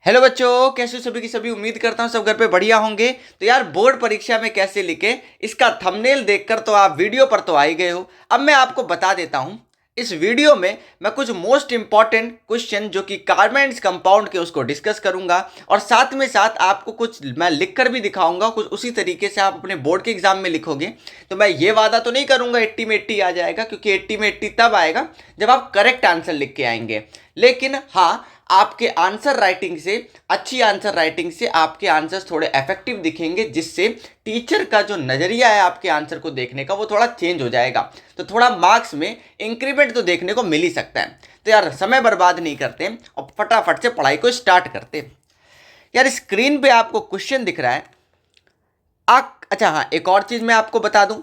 Hello बच्चों, कैसे हो सभी की सभी। उम्मीद करता हूँ सब घर पे बढ़िया होंगे। तो यार बोर्ड परीक्षा में कैसे लिखे इसका थंबनेल देखकर तो आप वीडियो पर तो आ ही गए हो। अब मैं आपको बता देता हूँ। इस वीडियो में मैं कुछ मोस्ट इंपॉर्टेंट क्वेश्चन जो कि कार्बेंस कंपाउंड के उसको डिस्कस करूंगा और साथ में साथ आपको कुछ मैं लिखकर भी दिखाऊंगा। कुछ उसी तरीके से आप अपने बोर्ड के एग्जाम में लिखोगे। तो मैं ये वादा तो नहीं करूंगा 80 में 80 आ जाएगा, क्योंकि 80 में 80 तब आएगा जब आप करेक्ट आंसर लिख के आएंगे। लेकिन हाँ, आपके आंसर राइटिंग से, अच्छी आंसर राइटिंग से आपके आंसर्स थोड़े इफेक्टिव दिखेंगे, जिससे टीचर का जो नजरिया है आपके आंसर को देखने का वो थोड़ा चेंज हो जाएगा। तो थोड़ा मार्क्स में इंक्रीमेंट तो देखने को मिल ही सकता है। तो यार समय बर्बाद नहीं करते और फटाफट से पढ़ाई को स्टार्ट करते। यार स्क्रीन पे आपको क्वेश्चन दिख रहा है। अच्छा हाँ, एक और चीज मैं आपको बता दूं।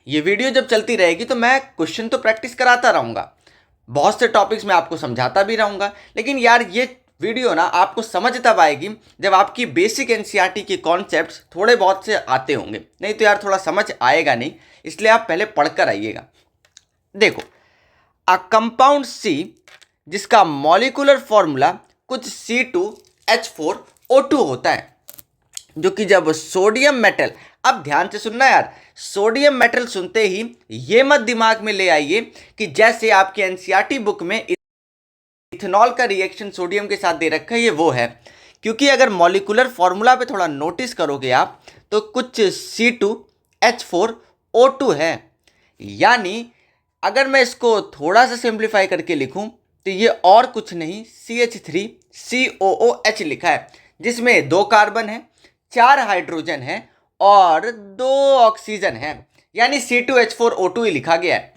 ये वीडियो जब चलती रहेगी तो मैं क्वेश्चन तो प्रैक्टिस कराता रहूंगा, बहुत से टॉपिक्स में आपको समझाता भी रहूंगा। लेकिन यार ये वीडियो ना आपको समझ तब आएगी जब आपकी बेसिक एनसीईआरटी के कॉन्सेप्ट्स थोड़े बहुत से आते होंगे। नहीं तो यार थोड़ा समझ आएगा नहीं, इसलिए आप पहले पढ़कर आइएगा। देखो, अ कंपाउंड सी जिसका मॉलिक्यूलर फॉर्मूला कुछ C2H4O2 होता है, जो कि जब सोडियम मेटल, अब ध्यान से सुनना यार, सोडियम मेटल सुनते ही ये मत दिमाग में ले आइए कि जैसे आपके एनसीईआरटी बुक में इथेनॉल का रिएक्शन सोडियम के साथ दे रखा है ये वो है। क्योंकि अगर मॉलिक्यूलर फॉर्मूला पे थोड़ा नोटिस करोगे आप तो कुछ C2H4O2 है। यानी अगर मैं इसको थोड़ा सा सिंप्लीफाई करके लिखूं तो ये और कुछ नहीं CH3COOH लिखा है, जिसमें 2 कार्बन है, 4 हाइड्रोजन है और 2 ऑक्सीजन है। यानी C2H4O2 ही लिखा गया है।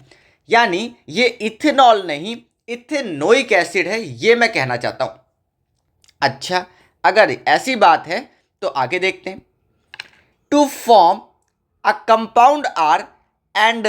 यानी ये इथेनॉल नहीं, इथेनोइक एसिड है, ये मैं कहना चाहता हूं। अच्छा, अगर ऐसी बात है तो आगे देखते हैं। To form a compound R and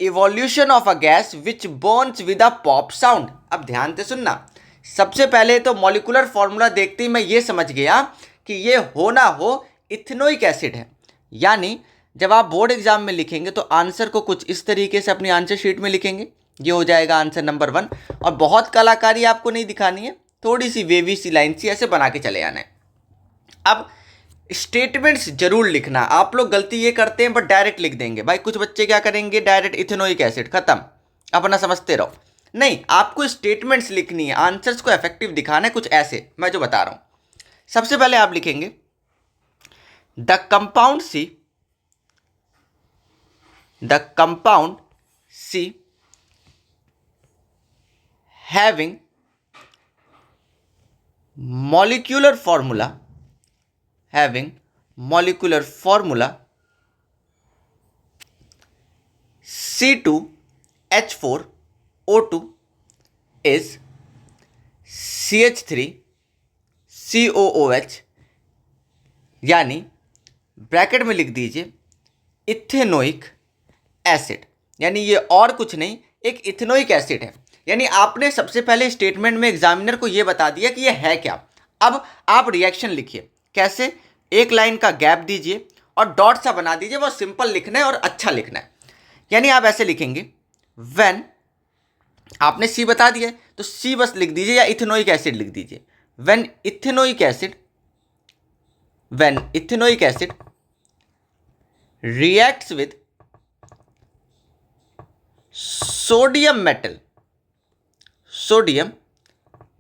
evolution of a gas which burns with a pop sound. अब ध्यान से सुनना। सबसे पहले तो मॉलिक्यूलर फॉर्मूला देखते ही मैं ये समझ गया कि ये हो ना हो इथेनोइक एसिड है। यानी जब आप बोर्ड एग्जाम में लिखेंगे तो आंसर को कुछ इस तरीके से अपनी आंसर शीट में लिखेंगे। ये हो जाएगा आंसर नंबर 1। और बहुत कलाकारी आपको नहीं दिखानी है, थोड़ी सी वेवी सी लाइन सी ऐसे बना के चले आना है। अब स्टेटमेंट्स जरूर लिखना। आप लोग गलती ये करते हैं बट डायरेक्ट लिख देंगे। भाई कुछ बच्चे क्या करेंगे, डायरेक्ट इथेनोइक एसिड, खत्म, अपना समझते रहो। नहीं, आपको स्टेटमेंट्स लिखनी है, आंसर्स को इफेक्टिव दिखाना है, कुछ ऐसे मैं जो बता रहा हूं। सबसे पहले आप लिखेंगे the compound C having molecular formula C2H4O2 is CH3COOH। यानी ब्रैकेट में लिख दीजिए इथेनोइक एसिड। यानी ये और कुछ नहीं, एक इथेनोइक एसिड है। यानी आपने सबसे पहले स्टेटमेंट में एग्जामिनर को यह बता दिया कि यह है क्या। अब आप रिएक्शन लिखिए। कैसे? एक लाइन का गैप दीजिए और डॉट सा बना दीजिए। वो सिंपल लिखना है और अच्छा लिखना है। यानी आप ऐसे लिखेंगे, व्हेन, आपने सी बता दिया तो सी बस लिख दीजिए या इथेनोइक एसिड लिख दीजिए। When ethanoic acid reacts with sodium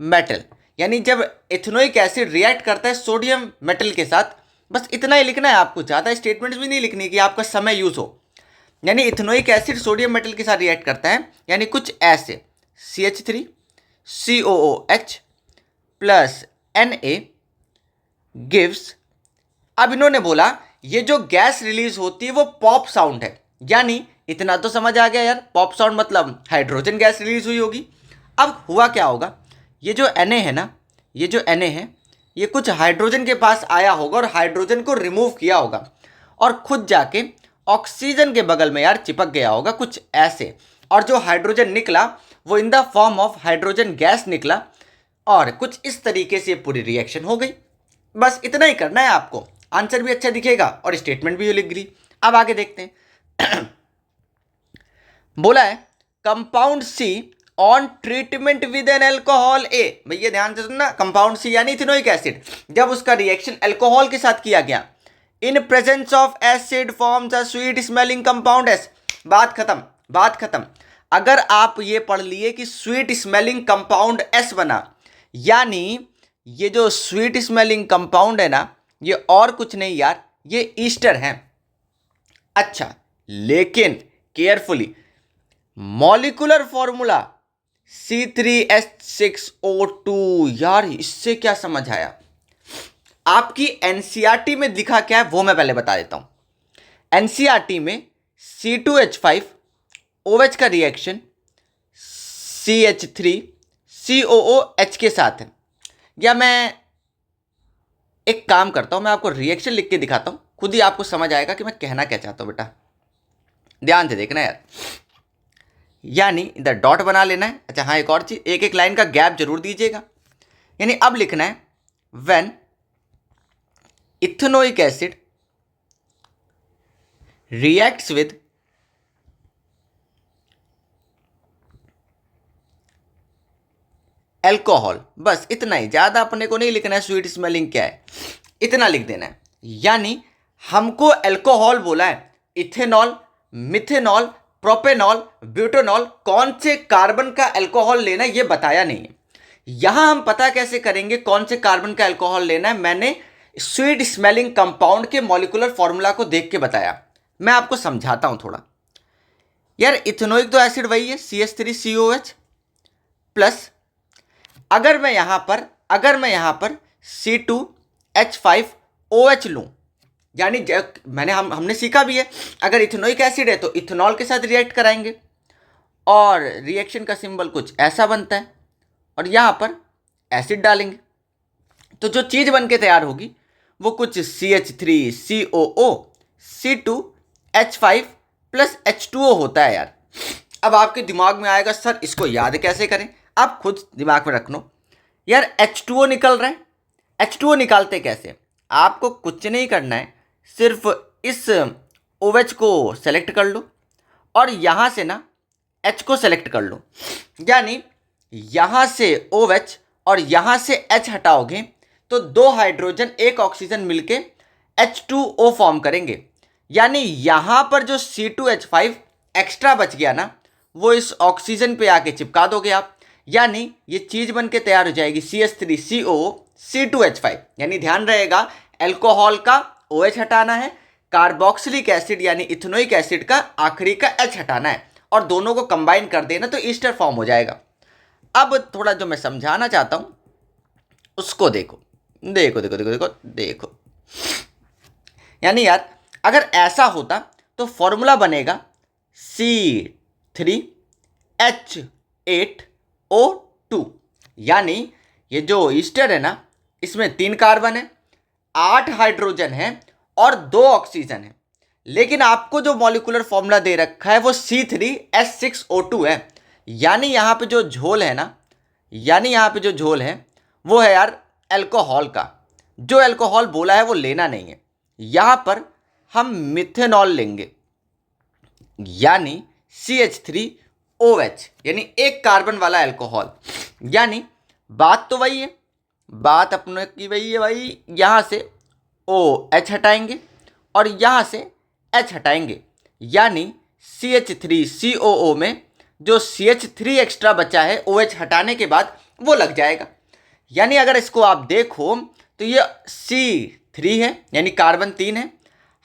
metal. यानी जब इथेनोइक एसिड रिएक्ट करता है सोडियम मेटल के साथ, बस इतना ही लिखना है आपको, ज़्यादा स्टेटमेंट्स भी नहीं लिखनी कि आपका समय यूज हो। यानी इथेनोइक एसिड सोडियम मेटल के साथ रिएक्ट करता है, यानी कुछ ऐसे CH3COOH प्लस Na गिव्स। अब इन्होंने बोला ये जो गैस रिलीज होती है वो पॉप साउंड है। यानी इतना तो समझ आ गया यार, पॉप साउंड मतलब हाइड्रोजन गैस रिलीज हुई होगी। अब हुआ क्या होगा, ये जो Na है ना, ये जो Na है ये कुछ हाइड्रोजन के पास आया होगा और हाइड्रोजन को रिमूव किया होगा और खुद जाके ऑक्सीजन के बगल में यार चिपक गया होगा, कुछ ऐसे। और जो हाइड्रोजन निकला वो in the form of hydrogen gas निकला और कुछ इस तरीके से पूरी रिएक्शन हो गई। बस इतना ही करना है आपको, आंसर भी अच्छा दिखेगा और स्टेटमेंट भी लिख गई। अब आगे देखते हैं। बोला है compound C on treatment with an alcohol A, भैया ध्यान से सुनना, कंपाउंड सी यानी इथेनोइक एसिड, जब उसका रिएक्शन अल्कोहल के साथ किया गया, इन presence of acid forms a sweet smelling compound S. बात खत्म, बात खत्म। अगर आप ये पढ़ लिए कि स्वीट स्मेलिंग कंपाउंड एस बना, यानी ये जो स्वीट स्मेलिंग कंपाउंड है ना, ये और कुछ नहीं यार, ये ईस्टर है। अच्छा, लेकिन केयरफुली, मॉलिक्यूलर फॉर्मूला C3H6O2, यार इससे क्या समझ आया? आपकी एनसीईआरटी में दिखा क्या है वो मैं पहले बता देता हूं। एनसीईआरटी में C2H5OH का रिएक्शन CH3COOH के साथ है। या मैं एक काम करता हूं, मैं आपको रिएक्शन लिख के दिखाता हूं, खुद ही आपको समझ आएगा कि मैं कहना क्या चाहता हूं। बेटा ध्यान से देखना यार, यानी इधर डॉट बना लेना है। अच्छा हाँ, एक और चीज, एक एक लाइन का गैप जरूर दीजिएगा। यानी अब लिखना है when ethanoic acid reacts with alcohol, बस इतना ही, ज्यादा अपने को नहीं लिखना है स्वीट स्मेलिंग क्या है, इतना लिख देना है। यानी हमको एल्कोहल बोला है, इथेनॉल, मिथेनॉल, प्रोपेनॉल, ब्यूटेनॉल, कौन से कार्बन का अल्कोहल लेना है ये बताया नहीं है। यहां हम पता कैसे करेंगे कौन से कार्बन का अल्कोहल लेना है? मैंने स्वीट स्मेलिंग कंपाउंड के मॉलिक्यूलर फॉर्मूला को देख के बताया। मैं आपको समझाता हूं थोड़ा। यार इथेनोइक तो एसिड वही है CH3COH प्लस, अगर मैं यहां पर C2H5OH लूं, यानी हमने सीखा भी है, अगर इथेनोइक एसिड है तो इथेनॉल के साथ रिएक्ट कराएंगे और रिएक्शन का सिंबल कुछ ऐसा बनता है और यहां पर एसिड डालेंगे, तो जो चीज बन के तैयार होगी वो कुछ CH3COO C2H5 प्लस H2O होता है यार। अब आपके दिमाग में आएगा सर इसको याद कैसे करें? आप खुद दिमाग में रख लो यार, H2O निकल रहा है, H2O निकालते कैसे? आपको कुछ नहीं करना है, सिर्फ इस OH को सेलेक्ट कर लो और यहां से ना H को सेलेक्ट कर लो, यानी यहां से OH और यहां से H हटाओगे तो दो हाइड्रोजन एक ऑक्सीजन मिलके H2O फॉर्म करेंगे। यानी यहां पर जो C2H5 एक्स्ट्रा बच गया ना, वो इस ऑक्सीजन पे आके चिपका दोगे आप, यानी ये चीज बन के तैयार हो जाएगी CH3COO C2H5। यानी ध्यान रहेगा, अल्कोहल का OH हटाना है, कार्बोक्सिलिक एसिड यानी इथेनोइक एसिड का आखिरी का H हटाना है और दोनों को कंबाइन कर देना तो ईस्टर फॉर्म हो जाएगा। अब थोड़ा जो मैं समझाना चाहता हूं उसको देखो देखो देखो देखो देखो देखो। यानी यार अगर ऐसा होता तो फॉर्मूला बनेगा C3H8O2, यानी ये जो ईस्टर है ना, इसमें 3 कार्बन है, 8 हाइड्रोजन है और 2 ऑक्सीजन है, लेकिन आपको जो मॉलिक्यूलर फॉर्मूला दे रखा है वो C3H6O2 है। यानी यहाँ पे जो झोल है ना, यानी यहाँ पे जो झोल है वो है यार अल्कोहल का। जो अल्कोहल बोला है वो लेना नहीं है, यहाँ पर हम मिथेनॉल लेंगे, यानी CH3OH, यानी एक कार्बन वाला अल्कोहल। यानी बात तो वही है, बात अपने की वही है भाई, यहाँ से OH हटाएंगे और यहाँ से H हटाएंगे, यानी CH3COO में जो CH3 एक्स्ट्रा बचा है OH हटाने के बाद वो लग जाएगा। यानी अगर इसको आप देखो तो ये C3 है, यानी कार्बन 3 है,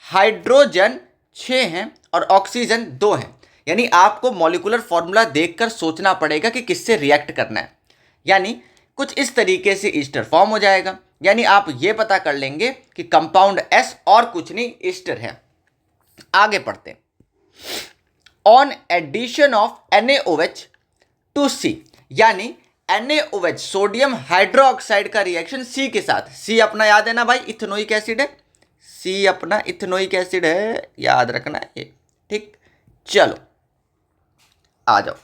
हाइड्रोजन 6 हैं और ऑक्सीजन 2 हैं। यानी आपको मॉलिक्यूलर फॉर्मूला देखकर सोचना पड़ेगा कि किससे रिएक्ट करना है, यानी कुछ इस तरीके से ईस्टर फॉर्म हो जाएगा। यानी आप ये पता कर लेंगे कि कंपाउंड S और कुछ नहीं ईस्टर है। आगे पढ़ते हैं। On addition of NaOH to C, यानी NaOH सोडियम हाइड्रोक्साइड का रिएक्शन C के साथ, C अपना याद है ना भाई, इथेनोइक एसिड है, C अपना इथेनोइक एसिड है, याद रखना है ये, ठीक। चलो आ जाओ,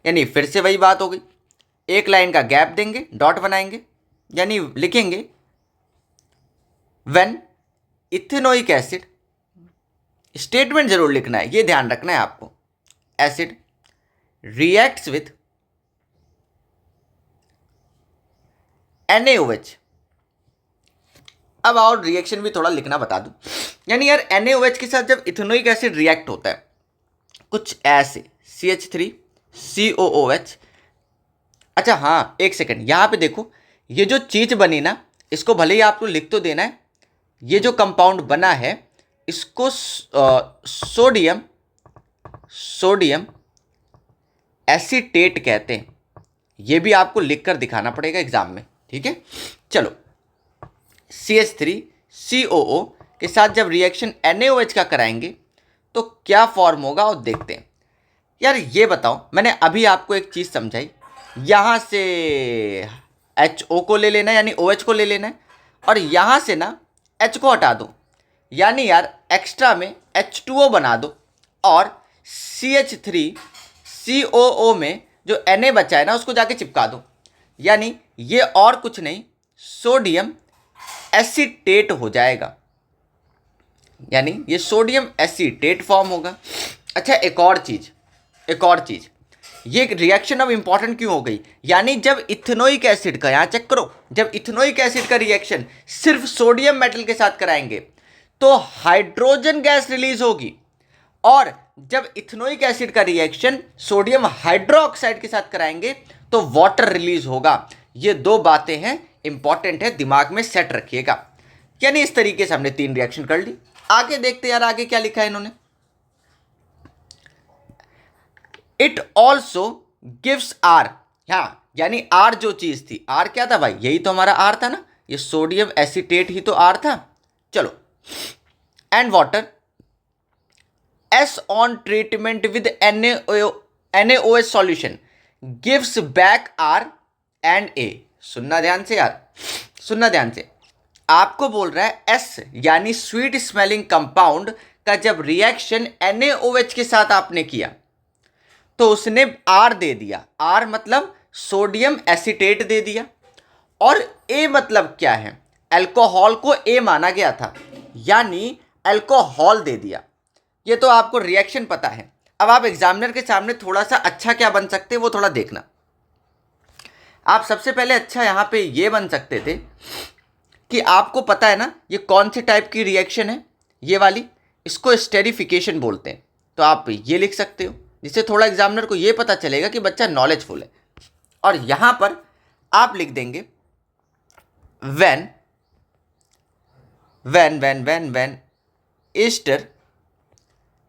यानी फिर से वही बात हो गई, एक लाइन का गैप देंगे, डॉट बनाएंगे, यानी लिखेंगे व्हेन इथेनोइक एसिड, स्टेटमेंट जरूर लिखना है, ये ध्यान रखना है आपको, एसिड reacts with NaOH। अब और रिएक्शन भी थोड़ा लिखना बता दूं, यानी यार NaOH के साथ जब इथेनोइक एसिड रिएक्ट होता है कुछ ऐसे CH3COOH। अच्छा हाँ, एक सेकंड, यहाँ पे देखो ये जो चीज बनी ना, इसको भले ही आपको लिख तो देना है। ये जो कंपाउंड बना है इसको सोडियम एसीटेट कहते हैं। ये भी आपको लिखकर दिखाना पड़ेगा एग्जाम में, ठीक है। चलो, CH3COO के साथ जब रिएक्शन NaOH का कराएंगे तो क्या फॉर्म होगा और देखते हैं। यार ये बताओ, मैंने अभी आपको एक चीज़ समझाई, यहाँ से HO को ले लेना है यानी OH को ले लेना है, और यहाँ से ना H को हटा दो, यानी यार एक्स्ट्रा में H2O बना दो, और CH3COO में जो Na बचा है ना उसको जाके चिपका दो, यानी ये और कुछ नहीं सोडियम एसीटेट हो जाएगा, यानी ये सोडियम एसीटेट फॉर्म होगा। अच्छा एक और चीज़, ये रिएक्शन अब इंपॉर्टेंट क्यों हो गई, यानी जब इथेनोइक एसिड का, यहाँ चेक करो, जब इथेनोइक एसिड का रिएक्शन सिर्फ सोडियम मेटल के साथ कराएंगे तो हाइड्रोजन गैस रिलीज होगी, और जब इथेनोइक एसिड का रिएक्शन सोडियम हाइड्रोक्साइड के साथ कराएंगे तो वाटर रिलीज होगा। ये दो बातें हैं, इंपॉर्टेंट है, दिमाग में सेट रखिएगा। यानी इस तरीके से हमने 3 रिएक्शन कर ली। आगे देखते यार, आगे क्या लिखा है इन्होंने। इट ऑल्सो गिव्स आर, हाँ यानी आर जो चीज थी, आर क्या था भाई, यही तो हमारा आर था ना, ये सोडियम एसीटेट ही तो आर था। चलो, and water S on treatment with NaOH solution gives back R and A. सुनना ध्यान से यार, सुनना ध्यान से, आपको बोल रहा है एस यानी स्वीट स्मेलिंग कंपाउंड का जब रिएक्शन NaOH के साथ आपने किया तो उसने आर दे दिया, आर मतलब सोडियम एसीटेट दे दिया, और ए मतलब क्या है, अल्कोहल को ए माना गया था, यानी अल्कोहल दे दिया। ये तो आपको रिएक्शन पता है। अब आप एग्जामिनर के सामने थोड़ा सा अच्छा क्या बन सकते हैं वो थोड़ा देखना। आप सबसे पहले अच्छा यहाँ पे ये बन सकते थे कि आपको पता है ना ये कौन से टाइप की रिएक्शन है, ये वाली, इसको स्टेरिफिकेशन बोलते हैं, तो आप ये लिख सकते हो, जिससे थोड़ा एग्जामिनर को ये पता चलेगा कि बच्चा नॉलेजफुल है। और यहाँ पर आप लिख देंगे when Easter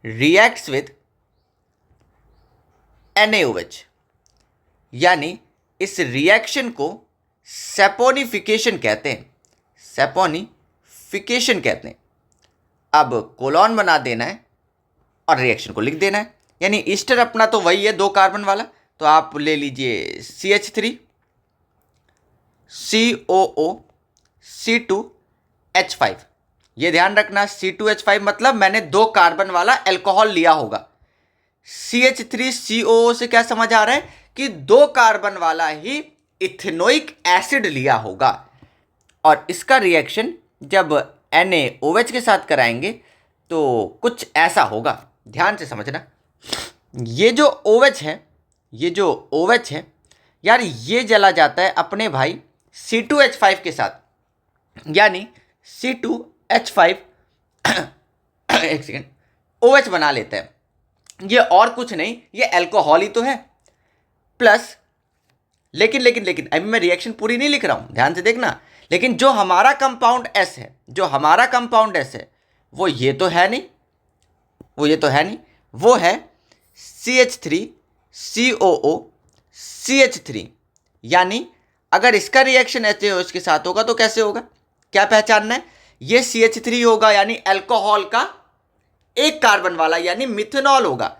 reacts with NaOH, यानी इस रिएक्शन को सेपोनिफिकेशन कहते हैं, सेपोनिफिकेशन कहते हैं। अब कोलॉन बना देना है और रिएक्शन को लिख देना है, यानी ईस्टर अपना तो वही है 2 कार्बन वाला, तो आप ले लीजिए CH3COO C2H5। ये ध्यान रखना C2H5 मतलब मैंने 2 कार्बन वाला अल्कोहल लिया होगा। CH3COO से क्या समझ आ रहा है कि 2 कार्बन वाला ही इथेनोइक एसिड लिया होगा, और इसका रिएक्शन जब NaOH के साथ कराएंगे तो कुछ ऐसा होगा। ध्यान से समझना, ये जो OH है यार, ये जला जाता है अपने भाई C2H5 के साथ, यानी C2H5 एक सेकेंड OH बना लेता है। ये और कुछ नहीं, ये अल्कोहल ही तो है, प्लस लेकिन अभी मैं रिएक्शन पूरी नहीं लिख रहा हूं, ध्यान से देखना। लेकिन जो हमारा कंपाउंड S है, वो ये तो है नहीं, वो है CH3COO CH3, यानी अगर इसका रिएक्शन HOH के साथ होगा तो कैसे होगा, क्या पहचानना है, ये CH3 होगा यानी अल्कोहल का 1 कार्बन वाला, यानी मिथेनॉल होगा।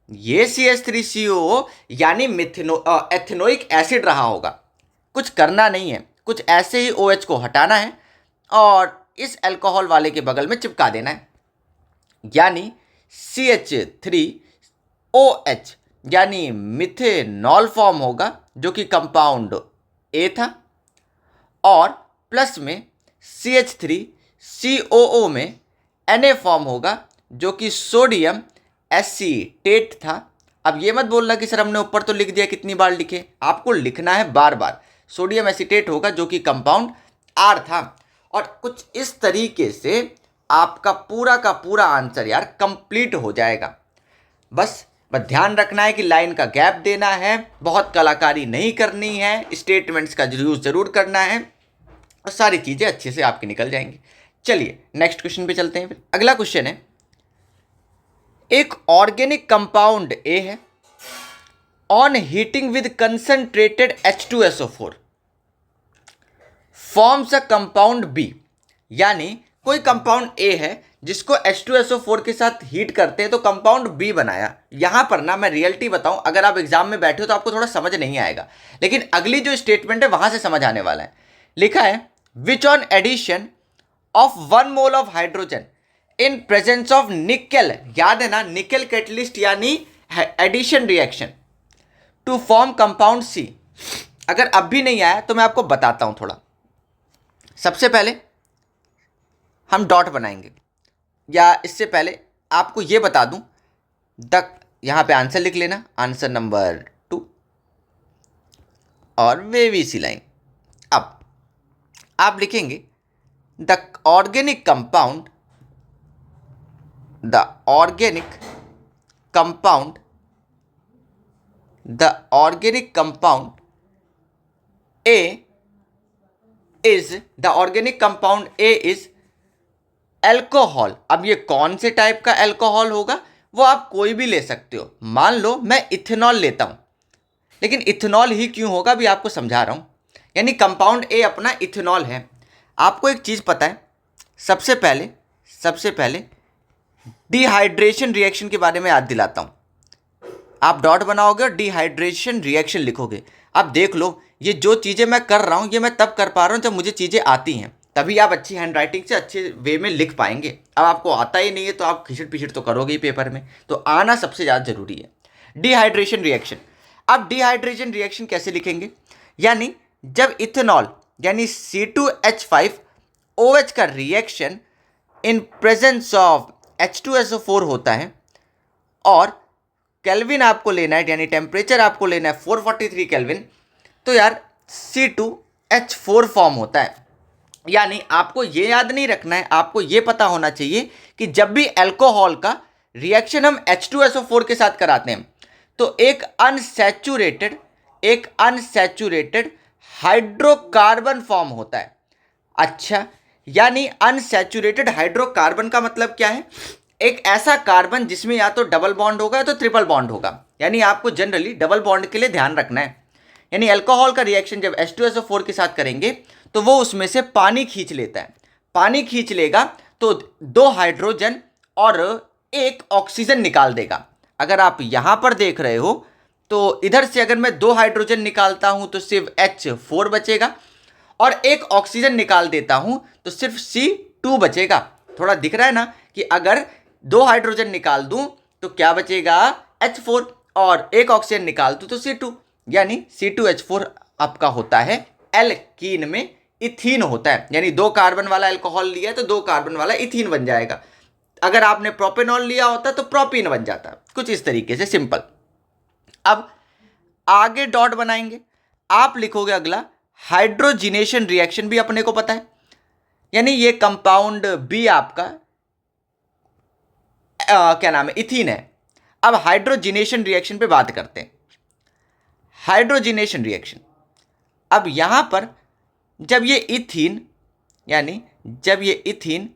ये CH3COO यानी एथेनोइक एसिड रहा होगा। कुछ करना नहीं है, कुछ ऐसे ही OH को हटाना है और इस अल्कोहल वाले के बगल में चिपका देना है, यानी CH3OH यानी मिथेनॉल फॉर्म होगा जो कि कंपाउंड A था, और प्लस में CH3COO में Na फॉर्म होगा जो कि सोडियम एसीटेट था, अब ये मत बोलना कि सर हमने ऊपर तो लिख दिया, कितनी बार लिखे, आपको लिखना है बार बार। सोडियम एसीटेट होगा जो कि कंपाउंड R था। और कुछ इस तरीके से आपका पूरा का पूरा आंसर यार कंप्लीट हो जाएगा। बस ध्यान रखना है कि लाइन का गैप देना है, बहुत कलाकारी नहीं करनी है, स्टेटमेंट्स का यूज जरूर करना है और सारी चीज़ें अच्छे से आपकी निकल जाएंगी। चलिए नेक्स्ट क्वेश्चन पे चलते हैं। फिर अगला क्वेश्चन है, एक ऑर्गेनिक कंपाउंड ए है, on heating with concentrated H2SO4 forms a compound B. यानी कोई कंपाउंड ए है जिसको H2SO4 के साथ हीट करते हैं तो कंपाउंड बी बनाया। यहां पर ना मैं रियलिटी बताऊं, अगर आप एग्जाम में बैठे हो तो आपको थोड़ा समझ नहीं आएगा, लेकिन अगली जो स्टेटमेंट है वहां से समझ आने वाला है। लिखा है, which on addition of 1 mole of hydrogen in presence of nickel, याद है ना निकेल कैटलिस्ट यानी addition reaction to form compound C. अगर अब भी नहीं आया तो मैं आपको बताता हूं थोड़ा। सबसे पहले हम डॉट बनाएंगे, या इससे पहले आपको यह बता दूं, यहां पे आंसर लिख लेना, आंसर नंबर 2 और वे सी लाइन। अब आप लिखेंगे the organic compound A is alcohol. अब ये कौन से टाइप का एल्कोहल होगा वो आप कोई भी ले सकते हो। मान लो मैं इथेनॉल लेता हूं, लेकिन इथेनॉल ही क्यों होगा अभी आपको समझा रहा हूं। यानी कंपाउंड ए अपना इथेनॉल है। आपको एक चीज पता है, सबसे पहले डिहाइड्रेशन रिएक्शन के बारे में याद दिलाता हूं। आप डॉट बनाओगे और डिहाइड्रेशन रिएक्शन लिखोगे। अब देख लो, ये जो चीजें मैं कर रहा हूं ये मैं तब कर पा रहा हूं जब मुझे चीजें आती हैं, तभी आप अच्छी हैंडराइटिंग से अच्छे वे में लिख पाएंगे। अब आपको आता ही नहीं है तो आप खिचड़ पिचड़ तो करोगे ही पेपर में, तो आना सबसे ज़्यादा जरूरी है। डिहाइड्रेशन रिएक्शन, अब डिहाइड्रेशन रिएक्शन कैसे लिखेंगे, यानी जब इथेनॉल यानी C2H5OH का reaction in presence of H2SO4 होता है और केल्विन आपको लेना है, यानी टेम्परेचर आपको लेना है 443 केल्विन, तो यार C2H4 फॉर्म होता है। यानी आपको ये याद नहीं रखना है, आपको ये पता होना चाहिए कि जब भी अल्कोहल का रिएक्शन हम H2SO4 के साथ कराते हैं तो एक अनसैचुरेटेड हाइड्रोकार्बन फॉर्म होता है। अच्छा, यानी अनसैचुरेटेड हाइड्रोकार्बन का मतलब क्या है, एक ऐसा कार्बन जिसमें या तो डबल बॉन्ड होगा या तो ट्रिपल बॉन्ड होगा। यानी आपको जनरली डबल बॉन्ड के लिए ध्यान रखना है। यानी अल्कोहल का रिएक्शन जब H2SO4 के साथ करेंगे तो वो उसमें से पानी खींच लेता है। पानी खींच लेगा तो 2 हाइड्रोजन और 1 ऑक्सीजन निकाल देगा। अगर आप यहां पर देख रहे हो तो इधर से अगर मैं 2 हाइड्रोजन निकालता हूं तो सिर्फ H4 बचेगा, और 1 ऑक्सीजन निकाल देता हूं तो सिर्फ C2 बचेगा। थोड़ा दिख रहा है ना कि अगर 2 हाइड्रोजन निकाल दूं तो क्या बचेगा, H4, और 1 ऑक्सीजन निकाल दूं तो C2, यानी C2H4 आपका होता है एल्कीन में इथीन होता है। यानी 2 कार्बन वाला अल्कोहल लिया तो 2 कार्बन वाला इथीन बन जाएगा। अगर आपने प्रोपेनॉल लिया होता तो प्रोपीन बन जाता। कुछ इस तरीके से सिंपल। अब आगे डॉट बनाएंगे, आप लिखोगे अगला हाइड्रोजिनेशन रिएक्शन, भी अपने को पता है, यानी ये कंपाउंड बी आपका क्या नाम है, इथीन है। अब हाइड्रोजिनेशन रिएक्शन पे बात करते हैं। हाइड्रोजिनेशन रिएक्शन, अब यहां पर जब ये इथीन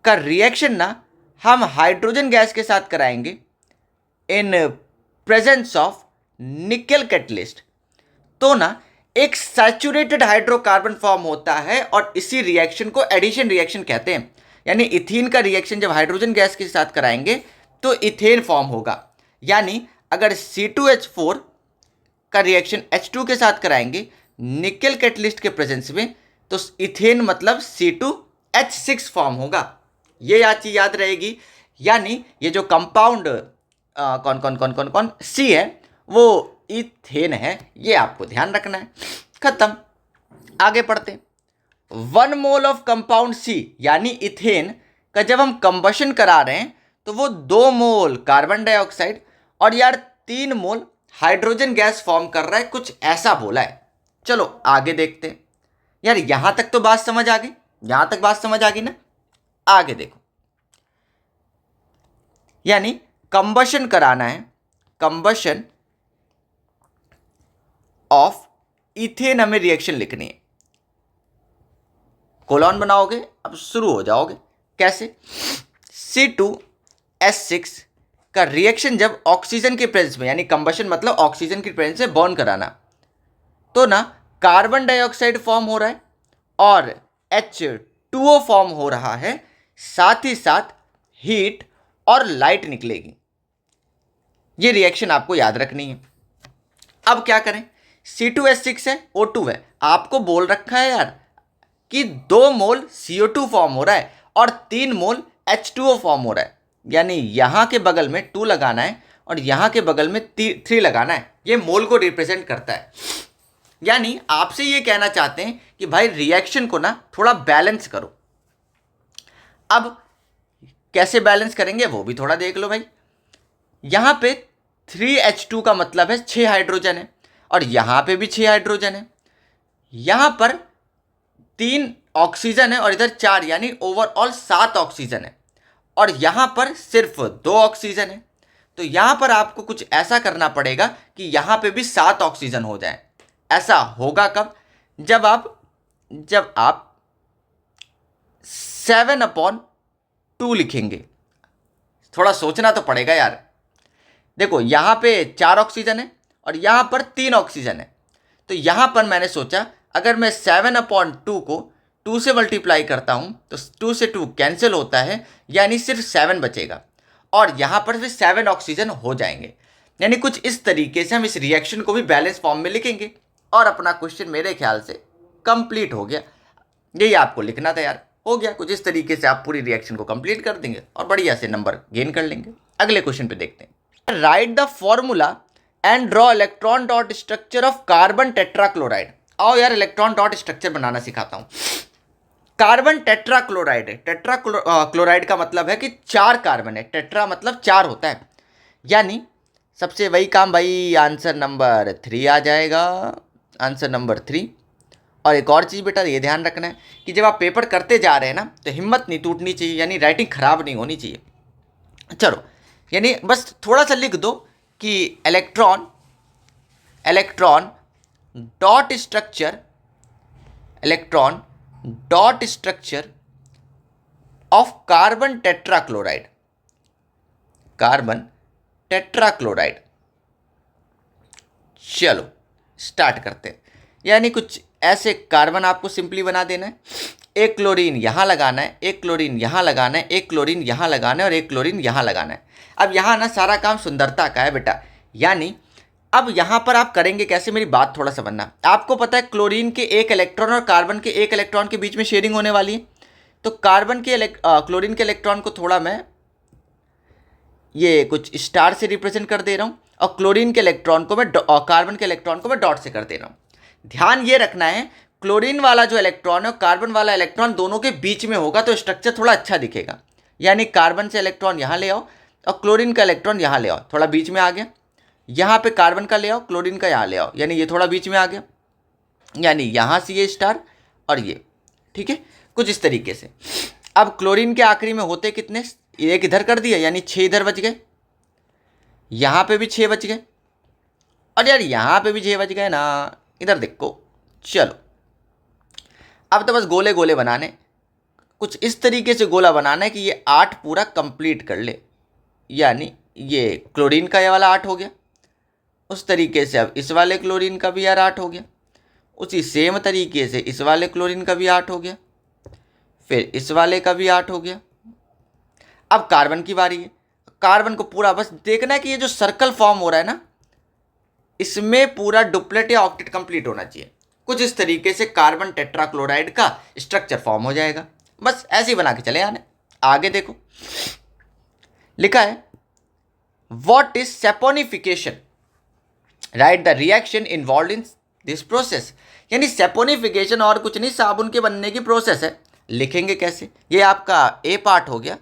का रिएक्शन ना हम हाइड्रोजन गैस के साथ कराएंगे इन प्रेजेंस ऑफ निकेल कैटलिस्ट, तो ना एक सैचुरेटेड हाइड्रोकार्बन फॉर्म होता है और इसी रिएक्शन को एडिशन रिएक्शन कहते हैं। यानी इथीन का रिएक्शन जब हाइड्रोजन गैस के साथ कराएंगे तो इथेन फॉर्म होगा। यानी अगर C2H4 का रिएक्शन H2 के साथ कराएंगे निकेल कैटलिस्ट के प्रेजेंस में तो इथेन मतलब C2H6 फॉर्म होगा। ये चीज याद रहेगी। यानी ये जो कंपाउंड कौन सी है वो इथेन है, ये आपको ध्यान रखना है। खत्म, आगे पढ़ते। 1 मोल ऑफ कंपाउंड सी यानी इथेन का जब हम कंबशन करा रहे हैं तो वो 2 मोल कार्बन डाइऑक्साइड और यार 3 मोल हाइड्रोजन गैस फॉर्म कर रहा है, कुछ ऐसा बोला है। चलो आगे देखते हैं। यार यहां तक तो बात समझ आ गई, यहां तक बात समझ आ गई ना। आगे देखो, यानी कंबशन कराना है, कंबशन ऑफ इथेन हमें रिएक्शन लिखनी है। कोलॉन बनाओगे, अब शुरू हो जाओगे। कैसे? C2H6 का रिएक्शन जब ऑक्सीजन के प्रेजेंस में, यानी कंबशन मतलब ऑक्सीजन की प्रेजेंस में बर्न कराना, तो ना कार्बन डाइऑक्साइड फॉर्म हो रहा है और H2O फॉर्म हो रहा है, साथ ही साथ हीट और लाइट निकलेगी। ये रिएक्शन आपको याद रखनी है। अब क्या करें? C2H6 है, O2 है, आपको बोल रखा है यार कि 2 मोल CO2 फॉर्म हो रहा है और 3 मोल H2O फॉर्म हो रहा है, यानी यहां के बगल में 2 लगाना है और यहां के बगल में 3 लगाना है। ये मोल को रिप्रेजेंट करता है। यानी आपसे ये कहना चाहते हैं कि भाई रिएक्शन को ना थोड़ा बैलेंस करो। अब कैसे बैलेंस करेंगे वो भी थोड़ा देख लो भाई। यहां पे 3H2 का मतलब है 6 हाइड्रोजन है और यहां पे भी 6 हाइड्रोजन है। यहां पर 3 ऑक्सीजन है और इधर 4, यानी ओवरऑल 7 ऑक्सीजन है और यहां पर सिर्फ 2 ऑक्सीजन है। तो यहां पर आपको कुछ ऐसा करना पड़ेगा कि यहां पे भी 7 ऑक्सीजन हो जाए। ऐसा होगा कब? जब आप 7/2 लिखेंगे। थोड़ा सोचना तो पड़ेगा यार। देखो यहां पे 4 ऑक्सीजन है और यहां पर 3 ऑक्सीजन है, तो यहां पर मैंने सोचा अगर मैं 7/2 को 2 से मल्टीप्लाई करता हूं तो 2 से 2 कैंसिल होता है, यानी सिर्फ 7 बचेगा और यहां पर फिर 7 ऑक्सीजन हो जाएंगे। यानी कुछ इस तरीके से हम इस रिएक्शन को भी बैलेंस फॉर्म में लिखेंगे और अपना क्वेश्चन मेरे ख्याल से कंप्लीट हो गया। यही आपको लिखना था यार, हो गया। कुछ इस तरीके से आप पूरी रिएक्शन को कंप्लीट कर देंगे और बढ़िया से नंबर गेन कर लेंगे। अगले क्वेश्चन पे देखते हैं। Right the formula and draw electron dot structure of carbon tetrachloride. आओ यार इलेक्ट्रॉन डॉट स्ट्रक्चर बनाना सिखाता हूं। कार्बन टेट्राक्लोराइड है। टेट्राक्लोराइड का मतलब है कि 4 कार्बन है। टेट्रा मतलब 4 होता है, यानी सबसे वही काम भाई, आंसर नंबर 3 आ जाएगा। Answer number 3। और एक और चीज़ बेटा ये ध्यान रखना है कि जब आप पेपर करते जा रहे हैं ना तो हिम्मत नहीं टूटनी चाहिए, यानी राइटिंग खराब नहीं होनी चाहिए। चलो, यानी बस थोड़ा सा लिख दो कि electron dot structure of carbon tetrachloride. चलो स्टार्ट करते हैं। यानी कुछ ऐसे कार्बन आपको सिंपली बना देना है। एक क्लोरीन यहाँ लगाना है, एक क्लोरीन यहाँ लगाना है, एक क्लोरीन यहाँ लगाना है और एक क्लोरीन यहाँ लगाना है। अब यहाँ ना सारा काम सुंदरता का है बेटा। यानी अब यहाँ पर आप करेंगे कैसे, मेरी बात थोड़ा समझना। आपको पता है क्लोरीन के 1 इलेक्ट्रॉन और कार्बन के 1 इलेक्ट्रॉन के बीच में शेयरिंग होने वाली है। तो क्लोरीन के इलेक्ट्रॉन को थोड़ा मैं ये कुछ स्टार से रिप्रेजेंट कर दे रहा हूँ और क्लोरीन के इलेक्ट्रॉन को मैं कार्बन के इलेक्ट्रॉन को मैं डॉट से कर दे रहा हूँ। ध्यान ये रखना है, क्लोरीन वाला जो इलेक्ट्रॉन है और कार्बन वाला इलेक्ट्रॉन दोनों के बीच में होगा तो स्ट्रक्चर थोड़ा अच्छा दिखेगा। यानी कार्बन से इलेक्ट्रॉन यहाँ ले आओ और क्लोरीन का इलेक्ट्रॉन यहाँ ले आओ, थोड़ा बीच में आ गया। यहाँ पे कार्बन का ले आओ, क्लोरीन का यहाँ ले आओ, यानी ये थोड़ा बीच में आ गया। यानी यहाँ से ये स्टार और ये, ठीक है, कुछ इस तरीके से। अब क्लोरीन के आखिरी में होते कितने, एक इधर कर दिया, यानी 6 इधर बच गए, यहाँ पे भी 6 बच गए और यार यहाँ पे भी 6 बच गए ना, इधर देखो। चलो अब तो बस गोले गोले बनाने, कुछ इस तरीके से गोला बनाना है कि ये 8 पूरा कंप्लीट कर ले। यानी ये क्लोरीन का ये वाला 8 हो गया, उस तरीके से अब इस वाले क्लोरीन का भी यार 8 हो गया, उसी सेम तरीके से इस वाले क्लोरीन का भी 8 हो गया, फिर इस वाले का भी 8 हो गया। अब कार्बन की बारी है। कार्बन को पूरा बस देखना है कि ये जो सर्कल फॉर्म हो रहा है ना, इसमें पूरा डुप्लेट या ऑक्टेट कंप्लीट होना चाहिए। कुछ इस तरीके से कार्बन टेट्राक्लोराइड का स्ट्रक्चर फॉर्म हो जाएगा। बस ऐसे ही बना के चले आने। आगे देखो, लिखा है what is saponification, right the reaction involve in this process. यानी सैपोनिफिकेशन और कुछ नहीं, साबुन के बनने की प्रोसेस है। लिखेंगे कैसे, ये आपका ए पार्ट हो गया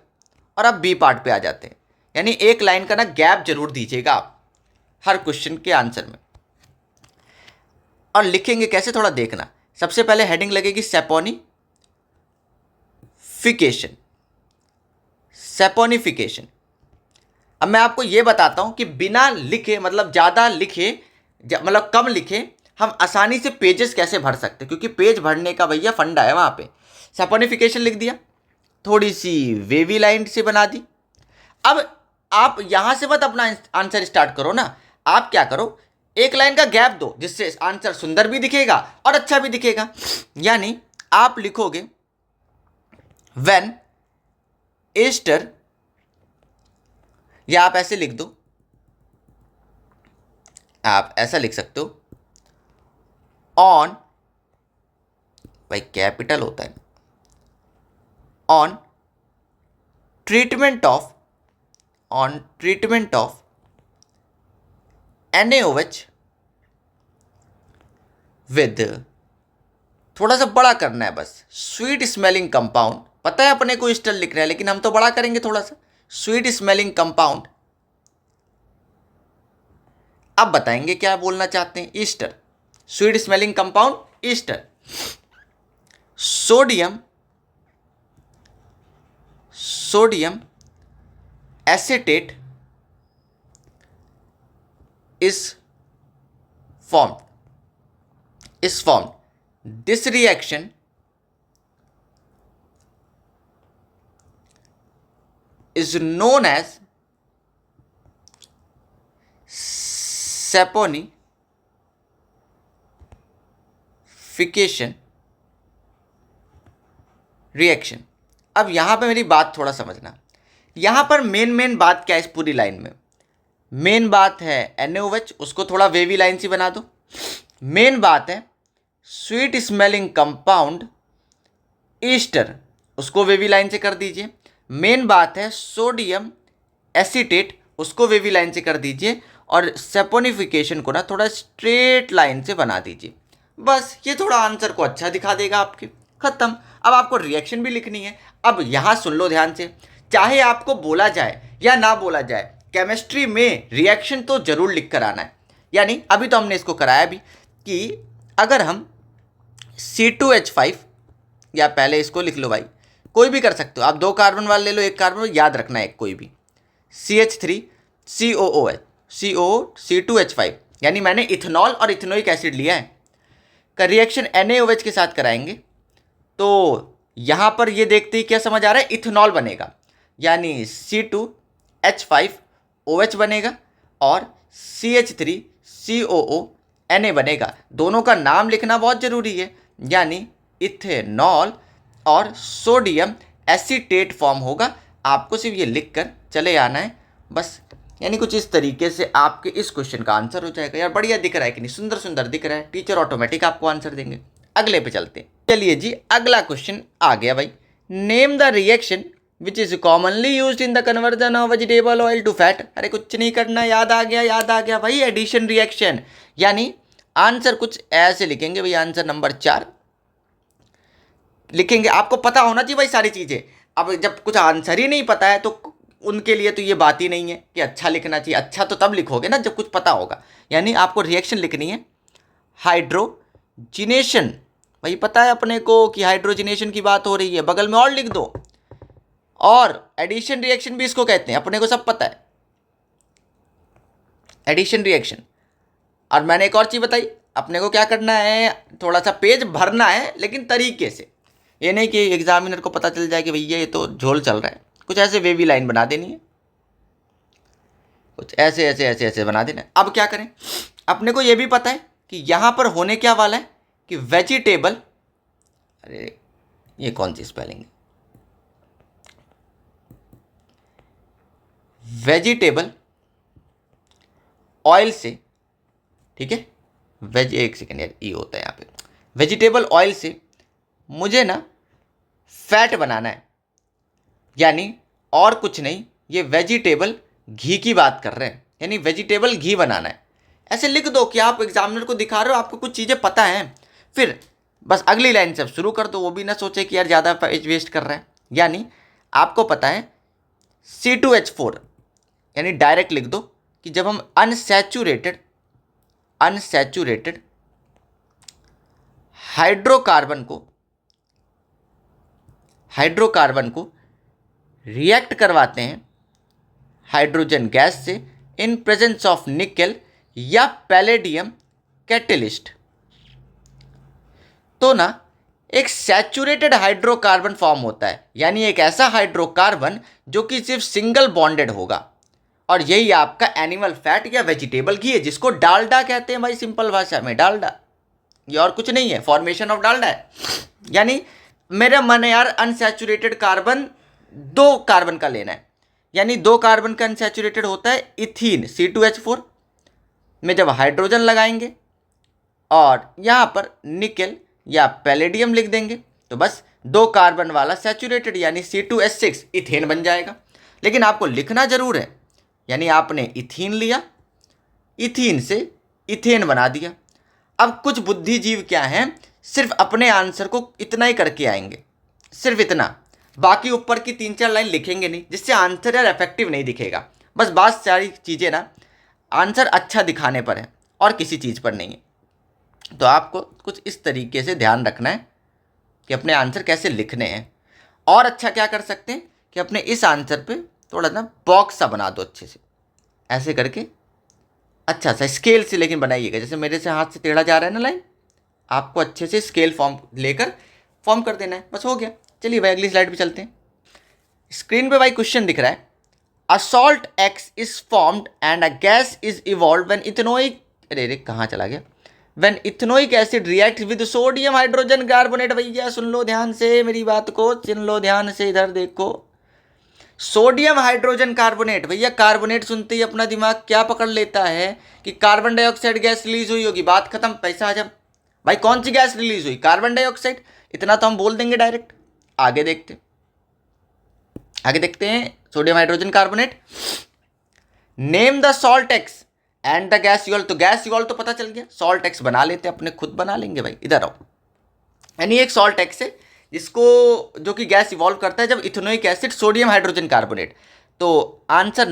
और अब बी पार्ट पे आ जाते हैं। यानी एक लाइन का ना गैप जरूर दीजिएगा आप, हर क्वेश्चन के आंसर में। और लिखेंगे कैसे थोड़ा देखना। सबसे पहले हेडिंग लगेगी सैपोनिफिकेशन। सैपोनिफिकेशन। अब मैं आपको ये बताता हूं कि बिना लिखे, मतलब ज़्यादा लिखे, मतलब कम लिखे, हम आसानी से पेजेस कैसे भर सकते हैं, क्योंकि पेज भरने का भैया फंडा है वहाँ पे। सैपोनिफिकेशन लिख दिया, थोड़ी सी वेवी लाइन से बना दी। अब आप यहाँ से मत अपना आंसर स्टार्ट करो ना, आप क्या करो, एक लाइन का गैप दो, जिससे आंसर सुंदर भी दिखेगा और अच्छा भी दिखेगा। यानी आप लिखोगे व्हेन ईस्टर, या आप ऐसे लिख दो, आप ऐसा लिख सकते हो, ऑन, भाई कैपिटल होता है, on treatment of NaOH with, थोड़ा सा बड़ा करना है बस, स्वीट स्मेलिंग कंपाउंड। पता है अपने को ईस्टर लिखना है, लेकिन हम तो बड़ा करेंगे थोड़ा सा, स्वीट स्मेलिंग कंपाउंड। अब बताएंगे क्या बोलना चाहते हैं। Easter, sweet smelling compound Easter. Sodium acetate is formed. This reaction is known as saponification reaction। अब यहां पे मेरी बात थोड़ा समझना, यहां पर मेन बात क्या है इस पूरी लाइन में। मेन बात है NaOH, उसको थोड़ा वेवी लाइन से बना दो। मेन बात है स्वीट स्मेलिंग कंपाउंड ईस्टर, उसको वेवी लाइन से कर दीजिए। मेन बात है सोडियम एसीटेट, उसको वेवी लाइन से कर दीजिए। और सेपोनिफिकेशन को ना थोड़ा स्ट्रेट लाइन से बना दीजिए। बस ये थोड़ा आंसर को अच्छा दिखा देगा आपके, खत्म। अब आपको रिएक्शन भी लिखनी है। अब यहाँ सुन लो ध्यान से, चाहे आपको बोला जाए या ना बोला जाए, केमिस्ट्री में रिएक्शन तो जरूर लिख कर आना है। यानी अभी तो हमने इसको कराया भी कि अगर हम C2H5, या पहले इसको लिख लो भाई, कोई भी कर सकते हो आप, 2 कार्बन वाले ले लो, 1 कार्बन याद रखना है, कोई भी, CH3COOH C2H5, यानी मैंने इथेनॉल और इथेनोइक एसिड लिया है का रिएक्शन NaOH के साथ कराएंगे। तो यहाँ पर ये देखते ही क्या समझ आ रहा है, इथेनॉल बनेगा, यानी C2H5OH बनेगा और CH3COO Na बनेगा। दोनों का नाम लिखना बहुत ज़रूरी है, यानी इथेनॉल और सोडियम एसीटेट फॉर्म होगा। आपको सिर्फ ये लिख कर चले आना है बस। यानी कुछ इस तरीके से आपके इस क्वेश्चन का आंसर हो जाएगा। यार बढ़िया दिख रहा है कि नहीं, सुंदर सुंदर दिख रहा है। टीचर ऑटोमेटिक आपको आंसर देंगे। अगले पे चलते हैं। चलिए जी, अगला क्वेश्चन आ गया भाई। Name the reaction which is commonly use in the conversion of vegetable oil to fat. अरे कुछ नहीं करना, याद आ गया भाई, एडिशन रिएक्शन। यानी आंसर कुछ ऐसे लिखेंगे भाई, आंसर नंबर 4 लिखेंगे। आपको पता होना चाहिए भाई सारी चीज़ें। अब जब कुछ आंसर ही नहीं पता है तो उनके लिए तो ये बात ही नहीं है कि अच्छा लिखना चाहिए। अच्छा तो तब लिखोगे ना जब कुछ पता होगा। यानी आपको रिएक्शन लिखनी है हाइड्रोजिनेशन। भाई पता है अपने को कि हाइड्रोजिनेशन की बात हो रही है, बगल में और लिख दो। और एडिशन रिएक्शन भी इसको कहते हैं, अपने को सब पता है, एडिशन रिएक्शन। और मैंने एक और चीज़ बताई, अपने को क्या करना है, थोड़ा सा पेज भरना है, लेकिन तरीके से। ये नहीं कि एग्जामिनर को पता चल जाए कि भैया ये तो झोल चल रहा है। कुछ ऐसे वेवी लाइन बना देनी है, कुछ ऐसे ऐसे ऐसे ऐसे बना देना है। अब क्या करें, अपने को ये भी पता है कि यहाँ पर होने क्या वाला है कि वेजिटेबल, अरे ये कौन सी स्पेलिंग है, वेजिटेबल ऑयल से, ठीक है, एक सेकेंड यार, ई होता है यहाँ पे, वेजिटेबल ऑयल से मुझे ना फैट बनाना है। यानी और कुछ नहीं, ये वेजिटेबल घी की बात कर रहे हैं, यानी वेजिटेबल घी बनाना है। ऐसे लिख दो कि आप एग्जामिनर को दिखा रहे हो, आपको कुछ चीज़ें पता हैं। फिर बस अगली लाइन से शुरू कर दो, वो भी ना सोचे कि यार ज़्यादा पेज वेस्ट कर रहा है। यानी आपको पता है C2H4, यानी डायरेक्ट लिख दो कि जब हम अनसैचुरेटेड हाइड्रोकार्बन को रिएक्ट करवाते हैं हाइड्रोजन गैस से इन प्रेजेंस ऑफ निकेल या पैलेडियम कैटेलिस्ट, तो ना एक सैचुरेटेड हाइड्रोकार्बन फॉर्म होता है, यानी एक ऐसा हाइड्रोकार्बन जो कि सिर्फ सिंगल बॉन्डेड होगा, और यही आपका एनिमल फैट या वेजिटेबल घी है, जिसको डालडा कहते हैं भाई, सिंपल भाषा में डालडा, ये और कुछ नहीं है, फॉर्मेशन ऑफ डालडा है। यानी मेरा मन है यार अनसैचुरेटेड कार्बन 2 कार्बन का लेना है, यानी 2 कार्बन का अनसैचुरेटेड होता है इथीन C2H4 में जब हाइड्रोजन लगाएंगे और यहाँ पर निकेल या पैलेडियम लिख देंगे तो बस 2 कार्बन वाला सैचुरेटेड यानी C2H6 इथेन बन जाएगा। लेकिन आपको लिखना जरूर है, यानी आपने इथीन लिया, इथीन से इथेन बना दिया। अब कुछ बुद्धिजीव क्या हैं, सिर्फ अपने आंसर को इतना ही करके आएंगे, सिर्फ इतना, बाकी ऊपर की 3-4 लाइन लिखेंगे नहीं, जिससे आंसर यार इफेक्टिव नहीं दिखेगा। बस बात सारी चीज़ें ना आंसर अच्छा दिखाने पर है और किसी चीज़ पर नहीं है। तो आपको कुछ इस तरीके से ध्यान रखना है कि अपने आंसर कैसे लिखने हैं। और अच्छा क्या कर सकते हैं कि अपने इस आंसर पे थोड़ा ना बॉक्स सा बना दो अच्छे से, ऐसे करके अच्छा सा स्केल से लेकिन बनाइएगा, जैसे मेरे से हाथ से टेढ़ा जा रहा है ना लाइन, आपको अच्छे से स्केल फॉर्म लेकर फॉर्म कर देना है, बस हो गया। चलिए भाई अगली स्लाइड पे चलते हैं। स्क्रीन पे भाई क्वेश्चन दिख रहा है, a salt x is formed and a gas is evolve when ethanoic, अरे कहाँ चला गया, when ethanoic acid react with sodium hydrogen carbonate. भैया सुन लो ध्यान से मेरी बात को, सुन लो ध्यान से, इधर देखो, सोडियम हाइड्रोजन कार्बोनेट। भैया कार्बोनेट सुनते ही अपना दिमाग क्या पकड़ लेता है कि कार्बन डाइऑक्साइड गैस रिलीज हुई होगी, बात खत्म, पैसा आ जा। भाई कौन सी गैस रिलीज हुई, कार्बन डाइऑक्साइड, इतना तो हम बोल देंगे डायरेक्ट। आगे देखते हैं sodium hydrogen carbonate. Name the salt x and the gas evolve, तो गैस इवॉल्व तो पता चल गया, सॉल्ट एक्स बना लेते हैं, अपने खुद बना लेंगे भाई, इधर आओ। यानी एक सॉल्ट एक्स है जिसको, जो कि गैस इवॉल्व करता है जब ethanoic acid sodium hydrogen carbonate. तो आंसर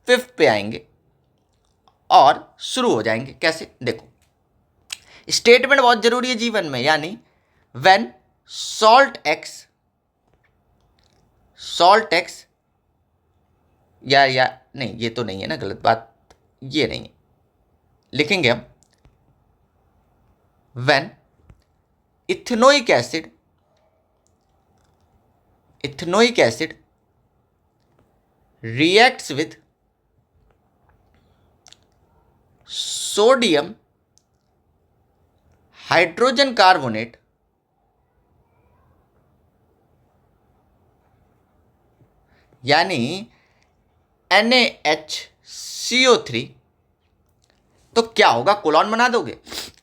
5th पे आएंगे और शुरू हो जाएंगे। कैसे, देखो स्टेटमेंट बहुत जरूरी है जीवन में, यानी व्हेन सॉल्ट एक्स या नहीं, ये तो नहीं है ना, गलत बात, ये नहीं है, लिखेंगे हम when ethanoic acid reacts with sodium hydrogen carbonate यानी NaHCO3, तो क्या होगा, कोलॉन बना दोगे।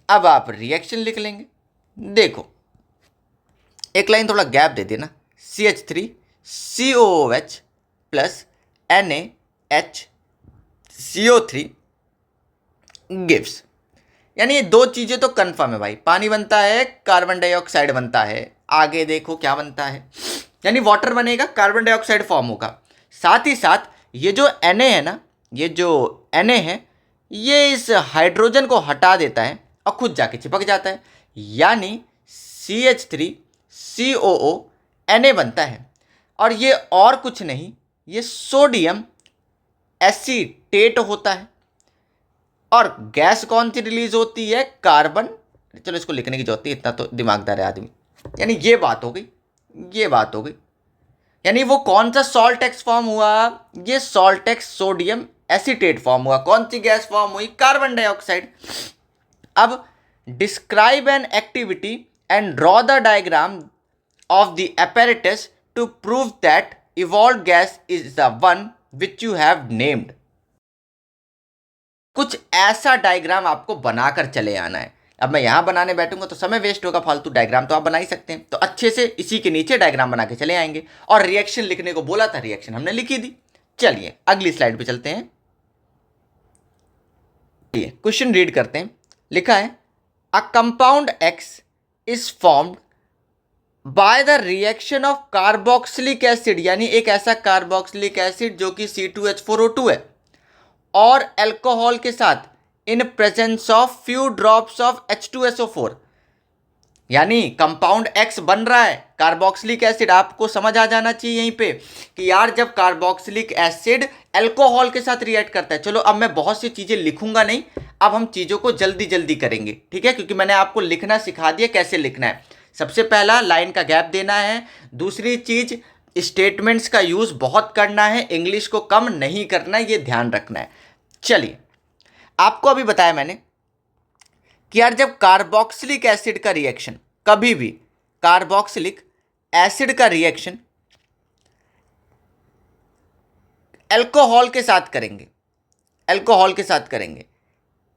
अब आप रिएक्शन लिख लेंगे, देखो एक लाइन थोड़ा गैप दे देना, CH3COOH प्लस NaHCO3 गिव्स, यानी ये 2 चीज़ें तो कन्फर्म है भाई, पानी बनता है, कार्बन डाइऑक्साइड बनता है, आगे देखो क्या बनता है, यानी वाटर बनेगा, कार्बन डाइऑक्साइड फॉर्म होगा। साथ ही साथ ये जो Na है ना, ये जो Na है ये इस हाइड्रोजन को हटा देता है और खुद जाके चिपक जाता है, यानी CH3COO Na बनता है। और ये और कुछ नहीं, ये सोडियम एसीटेट होता है। और गैस कौन सी रिलीज होती है, कार्बन, चलो इसको लिखने की जरूरत है, इतना तो दिमागदार है आदमी, यानी ये बात हो गई, यानी वो कौन सा सॉल्ट एक्स फॉर्म हुआ, ये salt X sodium acetate form हुआ। कौन सी गैस फॉर्म हुई, कार्बन डाइऑक्साइड। अब describe an activity and draw the diagram of the apparatus to prove that evolved gas is the one which you have named। कुछ ऐसा diagram आपको बनाकर चले आना है। अब मैं यहां बनाने बैठूंगा तो समय वेस्ट होगा फालतू, डायग्राम तो आप बना ही सकते हैं, तो अच्छे से इसी के नीचे डायग्राम बना के चले आएंगे। और रिएक्शन लिखने को बोला था, रिएक्शन हमने लिखी दी। चलिए अगली स्लाइड पे चलते हैं, क्वेश्चन रीड करते हैं। लिखा है, a compound x is formed by the reaction of carboxylic acid, यानी एक ऐसा कार्बोक्सिलिक एसिड जो कि C2H4O2 है, और अल्कोहल के साथ इन presence of few drops of H2SO4, यानी कंपाउंड X बन रहा है कार्बोक्सिलिक एसिड। आपको समझ आ जाना चाहिए यहीं पे कि यार जब कार्बोक्सिलिक एसिड अल्कोहल के साथ रिएक्ट करता है। चलो अब मैं बहुत सी चीजें लिखूंगा नहीं, अब हम चीजों को जल्दी जल्दी करेंगे, ठीक है, क्योंकि मैंने आपको लिखना सिखा दिया कैसे लिखना है। सबसे पहला लाइन का गैप देना है। दूसरी चीज, स्टेटमेंट्स का यूज बहुत करना है, इंग्लिश को कम नहीं करना है, ये ध्यान रखना है। चलिए, आपको अभी बताया मैंने कि यार जब कार्बोक्सिलिक एसिड का रिएक्शन, कभी भी कार्बोक्सिलिक एसिड का रिएक्शन अल्कोहल के साथ करेंगे, अल्कोहल के साथ करेंगे,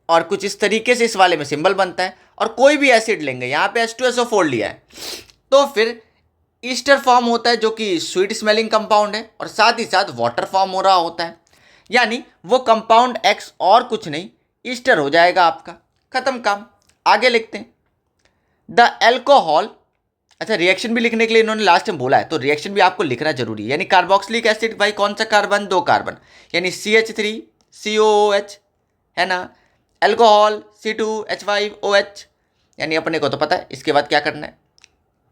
और कुछ इस तरीके से इस वाले में सिंबल बनता है, और कोई भी एसिड लेंगे, यहां पे H2SO4 लिया है, तो फिर ईस्टर फॉर्म होता है जो कि स्वीट स्मेलिंग कंपाउंड है, और साथ ही साथ वाटर फॉर्म हो रहा होता है, यानी वो कंपाउंड X और कुछ नहीं ईस्टर हो जाएगा आपका, खत्म काम। आगे लिखते हैं द अल्कोहल। अच्छा, रिएक्शन भी लिखने के लिए इन्होंने लास्ट में बोला है, तो रिएक्शन भी आपको लिखना जरूरी है। यानी कार्बोक्सिलिक एसिड, भाई कौन सा कार्बन, 2 कार्बन, यानी CH3COOH है ना, अल्कोहल C2H5OH, यानी अपने को तो पता है इसके बाद क्या करना है,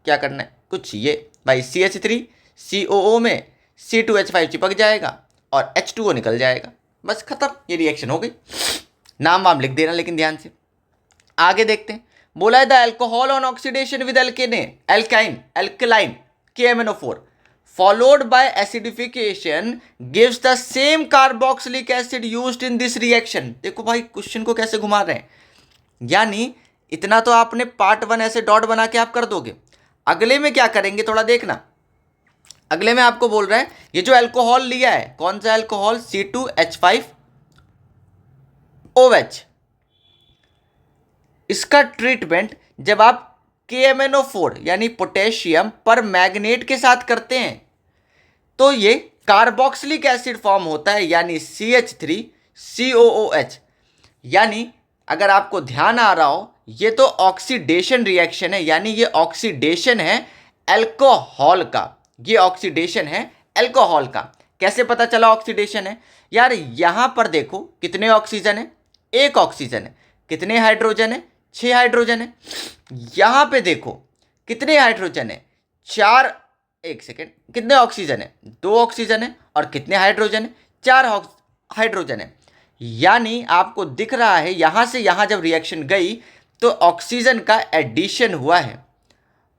क्या करना है, कुछ ये भाई CH3COO में C2H5 चिपक जाएगा और H2O निकल जाएगा, बस खत्म, ये रिएक्शन हो गई। नाम वाम लिख देना लेकिन ध्यान से। आगे देखते हैं, बोला है the alcohol on oxidation with alkaline KMnO4 followed by acidification gives the same carboxylic acid used in this reaction। देखो भाई क्वेश्चन को कैसे घुमा रहे हैं, यानी इतना तो आपने पार्ट 1 ऐसे डॉट बना के आप कर दोगे। अगले में क्या करेंगे थोड़ा देखना, अगले में आपको बोल रहा है ये जो अल्कोहल लिया है, कौन सा अल्कोहल, C2H5OH, इसका ट्रीटमेंट जब आप KMnO4 यानी पोटेशियम पर मैग्नेट के साथ करते हैं तो ये कार्बोक्सिलिक एसिड फॉर्म होता है, यानी CH3COOH। यानी अगर आपको ध्यान आ रहा हो, ये तो ऑक्सीडेशन रिएक्शन है, यानी ये ऑक्सीडेशन है अल्कोहल का, ये ऑक्सीडेशन है अल्कोहल का। कैसे पता चला ऑक्सीडेशन है, यार यहां पर देखो कितने ऑक्सीजन है, 1 ऑक्सीजन है, कितने हाइड्रोजन है, 6 हाइड्रोजन है। यहां पे देखो कितने हाइड्रोजन है, 4, 1 सेकेंड, कितने ऑक्सीजन है, 2 ऑक्सीजन है, और कितने हाइड्रोजन है, 4 हाइड्रोजन है। यानी आपको दिख रहा है यहां से यहां जब रिएक्शन गई तो ऑक्सीजन का एडिशन हुआ है,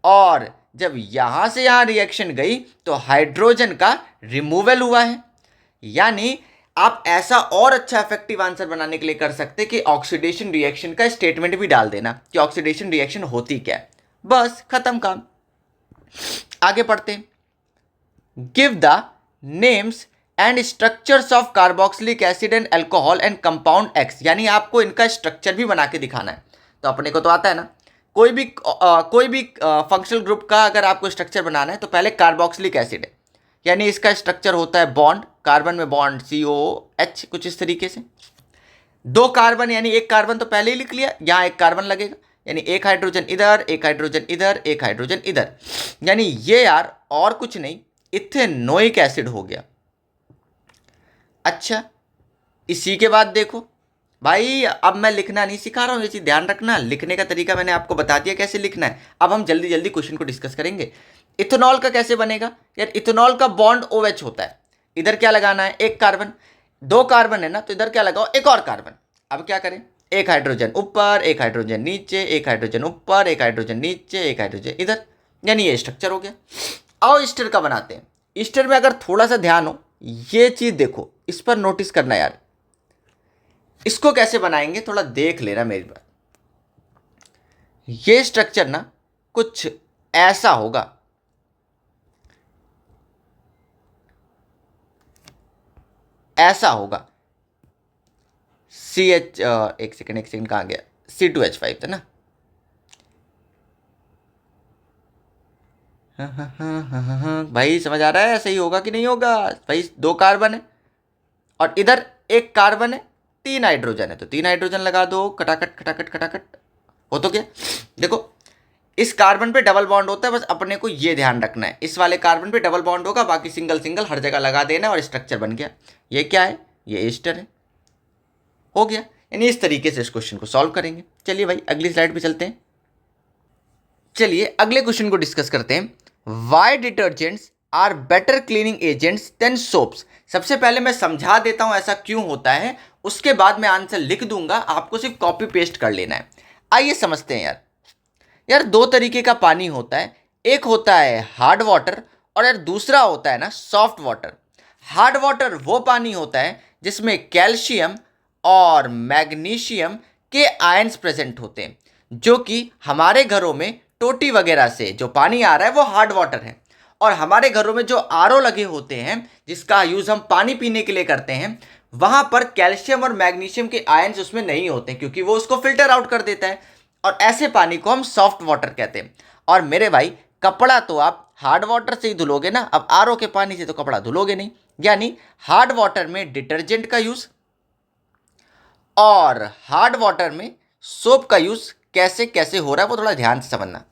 और जब यहां से यहां रिएक्शन गई तो हाइड्रोजन का रिमूवल हुआ है। यानी आप ऐसा और अच्छा इफेक्टिव आंसर बनाने के लिए कर सकते कि ऑक्सीडेशन रिएक्शन का स्टेटमेंट भी डाल देना कि ऑक्सीडेशन रिएक्शन होती क्या है, बस खत्म काम। आगे पढ़ते हैं, give the names and structures of carboxylic acid and alcohol and compound X, यानी आपको इनका स्ट्रक्चर भी बना के दिखाना है। तो अपने को तो आता है ना, कोई भी फंक्शनल ग्रुप का अगर आपको स्ट्रक्चर बनाना है तो पहले कार्बोक्सिलिक एसिड है, यानी इसका स्ट्रक्चर होता है बॉन्ड, कार्बन में बॉन्ड COOH, कुछ इस तरीके से। 2 कार्बन, यानी 1 कार्बन तो पहले ही लिख लिया, यहाँ 1 कार्बन लगेगा, यानी 1 हाइड्रोजन इधर, 1 हाइड्रोजन इधर, 1 हाइड्रोजन इधर, यानी ये यार और कुछ नहीं इथेनोइक एसिड हो गया। अच्छा, इसी के बाद देखो भाई, अब मैं लिखना नहीं सिखा रहा हूं, ये चीज ध्यान रखना, लिखने का तरीका मैंने आपको बता दिया कैसे लिखना है। अब हम जल्दी जल्दी क्वेश्चन को डिस्कस करेंगे। इथेनॉल का कैसे बनेगा, यार इथेनॉल का बॉन्ड OH होता है, इधर क्या लगाना है, 1 कार्बन, 2 कार्बन है ना, तो इधर क्या लगाओ, 1 और कार्बन। अब क्या करें, 1 हाइड्रोजन ऊपर, 1 हाइड्रोजन नीचे, 1 हाइड्रोजन ऊपर, 1 हाइड्रोजन नीचे, 1 हाइड्रोजन इधर, यानी ये स्ट्रक्चर हो गया। आओ ईस्टर का बनाते हैं। ईस्टर में अगर थोड़ा सा ध्यान हो, ये चीज देखो, इस पर नोटिस करना यार, इसको कैसे बनाएंगे थोड़ा देख लेना मेरी बात। ये स्ट्रक्चर ना कुछ ऐसा होगा, ऐसा होगा, एक सेकंड कहाँ गया, C2H5 था ना, हाँ, भाई समझ आ रहा है सही होगा कि नहीं होगा भाई। 2 कार्बन है और इधर 1 कार्बन है, 3 हाइड्रोजन है, तो 3 हाइड्रोजन लगा दो, खटाखट खटाखट खटाखट, हो तो गया। देखो इस कार्बन पे डबल बॉन्ड होता है, बस अपने को ये ध्यान रखना है, इस वाले कार्बन पे डबल बॉन्ड होगा, बाकी सिंगल सिंगल हर जगह लगा देना और स्ट्रक्चर बन गया। ये क्या है? ये एस्टर है। हो गया। यानी इस तरीके से इस क्वेश्चन को सॉल्व करेंगे। चलिए भाई अगली स्लाइड पे चलते हैं। चलिए अगले क्वेश्चन को डिस्कस करते हैं। Why detergents are better cleaning agents than soaps. सबसे पहले मैं समझा देता हूं ऐसा क्यों होता है, उसके बाद मैं आंसर लिख दूंगा, आपको सिर्फ कॉपी पेस्ट कर लेना है। आइए समझते हैं यार दो तरीके का पानी होता है, एक होता है हार्ड वाटर और यार दूसरा होता है ना सॉफ्ट वाटर। हार्ड वाटर वो पानी होता है जिसमें कैल्शियम और मैग्नीशियम के आयंस प्रेजेंट होते हैं, जो कि हमारे घरों में टोटी वगैरह से जो पानी आ रहा है वो हार्ड वाटर है। और हमारे घरों में जो आरओ लगे होते हैं जिसका यूज़ हम पानी पीने के लिए करते हैं, वहाँ पर कैल्शियम और मैग्नीशियम के आयंस उसमें नहीं होते क्योंकि वो उसको फिल्टर आउट कर देता है, और ऐसे पानी को हम सॉफ्ट वाटर कहते हैं। और मेरे भाई कपड़ा तो आप हार्ड वाटर से ही धुलोगे ना, अब आरओ के पानी से तो कपड़ा धुलोगे नहीं। यानी हार्ड वाटर में डिटर्जेंट का यूज़ और हार्ड वाटर में सोप का यूज़ कैसे कैसे हो रहा है वो थोड़ा ध्यान से समझना।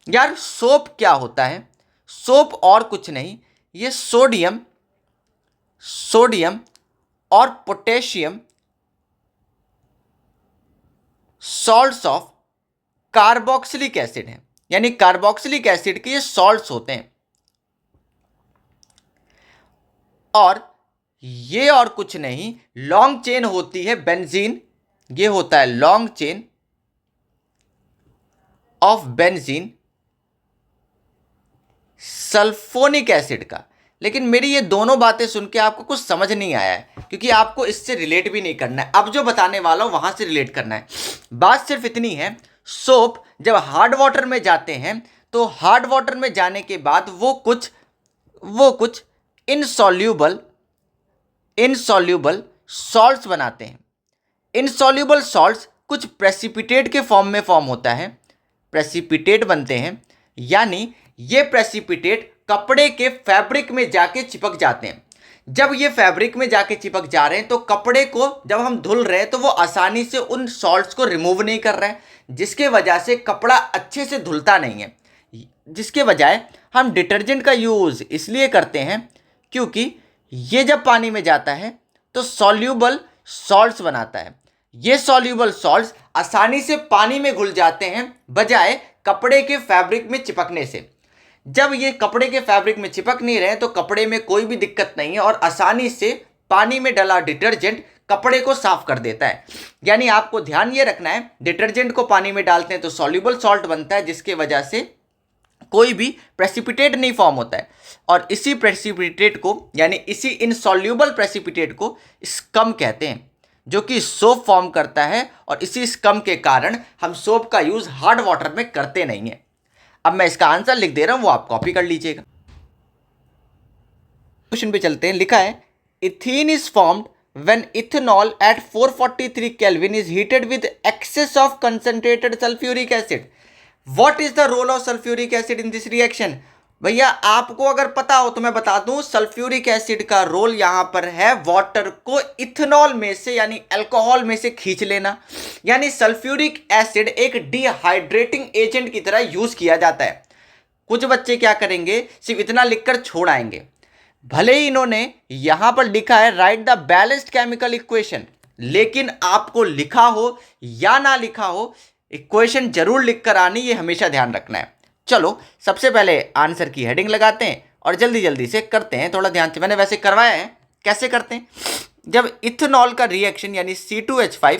यार सोप क्या होता है? सोप और कुछ नहीं, ये सोडियम और potassium salts of carboxylic acid है। यानी कार्बोक्सिलिक एसिड के ये सॉल्ट्स होते हैं, और ये और कुछ नहीं लॉन्ग चेन होती है बेंजीन। ये होता है long chain of benzene sulphonic acid का। लेकिन मेरी ये दोनों बातें सुन के आपको कुछ समझ नहीं आया है, क्योंकि आपको इससे रिलेट भी नहीं करना है। अब जो बताने वाला हूं वहां से रिलेट करना है। बात सिर्फ इतनी है, सोप जब हार्ड वाटर में जाते हैं तो हार्ड वाटर में जाने के बाद वो कुछ इनसॉल्यूबल सॉल्ट्स बनाते हैं। इनसॉल्यूबल सॉल्ट्स कुछ प्रेसिपिटेट के फॉर्म में फॉर्म होता है, प्रेसिपिटेट बनते हैं। यानी ये प्रेसिपिटेट कपड़े के फैब्रिक में जाके चिपक जाते हैं। जब ये फैब्रिक में जाके चिपक जा रहे हैं तो कपड़े को जब हम धुल रहे हैं तो वो आसानी से उन सॉल्ट्स को रिमूव नहीं कर रहे हैं, जिसके वजह से कपड़ा अच्छे से धुलता नहीं है। जिसके बजाय हम डिटर्जेंट का यूज़ इसलिए करते हैं क्योंकि ये जब पानी में जाता है तो सॉल्यूबल सॉल्ट्स बनाता है। ये सॉल्यूबल सॉल्ट्स आसानी से पानी में घुल जाते हैं बजाय कपड़े के फैब्रिक में चिपकने से। जब ये कपड़े के फैब्रिक में चिपक नहीं रहे तो कपड़े में कोई भी दिक्कत नहीं है और आसानी से पानी में डला डिटर्जेंट कपड़े को साफ कर देता है। यानी आपको ध्यान ये रखना है, डिटर्जेंट को पानी में डालते हैं तो सॉल्यूबल सॉल्ट बनता है, जिसके वजह से कोई भी प्रेसिपिटेट नहीं फॉर्म होता है। और इसी प्रेसिपिटेट को यानी इसी इनसॉल्यूबल प्रेसिपिटेट को स्कम कहते हैं, जो कि सोप फॉर्म करता है। और इसी स्कम के कारण हम सोप का यूज़ हार्ड वाटर में करते नहीं हैं। अब मैं इसका आंसर लिख दे रहा हूं, वो आप कॉपी कर लीजिएगा। क्वेश्चन पे चलते हैं। लिखा है ethene is formed when ethanol at 443 kelvin is heated with excess of concentrated sulphuric acid. What is the role of sulphuric acid in this reaction? भैया आपको अगर पता हो तो मैं बता दूं, सल्फ्यूरिक एसिड का रोल यहां पर है वाटर को इथेनॉल में से यानी अल्कोहल में से खींच लेना। यानी सल्फ्यूरिक एसिड एक डिहाइड्रेटिंग एजेंट की तरह यूज किया जाता है। कुछ बच्चे क्या करेंगे, सिर्फ इतना लिखकर छोड़ आएंगे। भले ही इन्होंने यहां पर लिखा है write the balanced chemical equation, लेकिन आपको लिखा हो या ना लिखा हो इक्वेशन जरूर लिखकर आनी, ये हमेशा ध्यान रखना है। चलो सबसे पहले आंसर की हेडिंग लगाते हैं और जल्दी जल्दी से करते हैं, थोड़ा ध्यान से। मैंने वैसे करवाया है, कैसे करते हैं। जब इथेनॉल का रिएक्शन यानी C2H5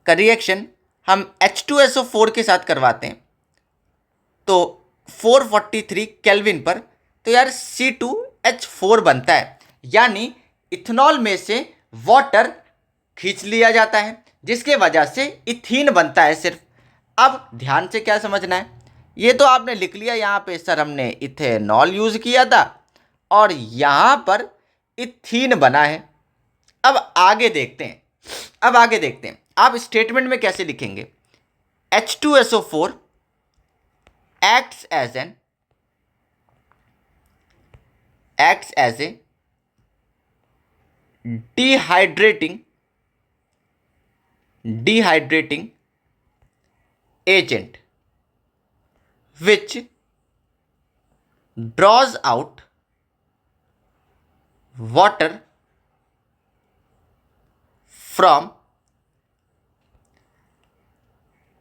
का रिएक्शन हम H2SO4 के साथ करवाते हैं तो 443 केल्विन पर, तो यार C2H4 बनता है। यानी इथेनॉल में से वाटर खींच लिया जाता है, जिसके वजह से इथीन बनता है सिर्फ। अब ध्यान से क्या समझना है, ये तो आपने लिख लिया यहाँ पे सर हमने इथेनॉल यूज़ किया था और यहाँ पर इथीन बना है। अब आगे देखते हैं, आप स्टेटमेंट में कैसे लिखेंगे। H2SO4 acts as a dehydrating agent which draws out water from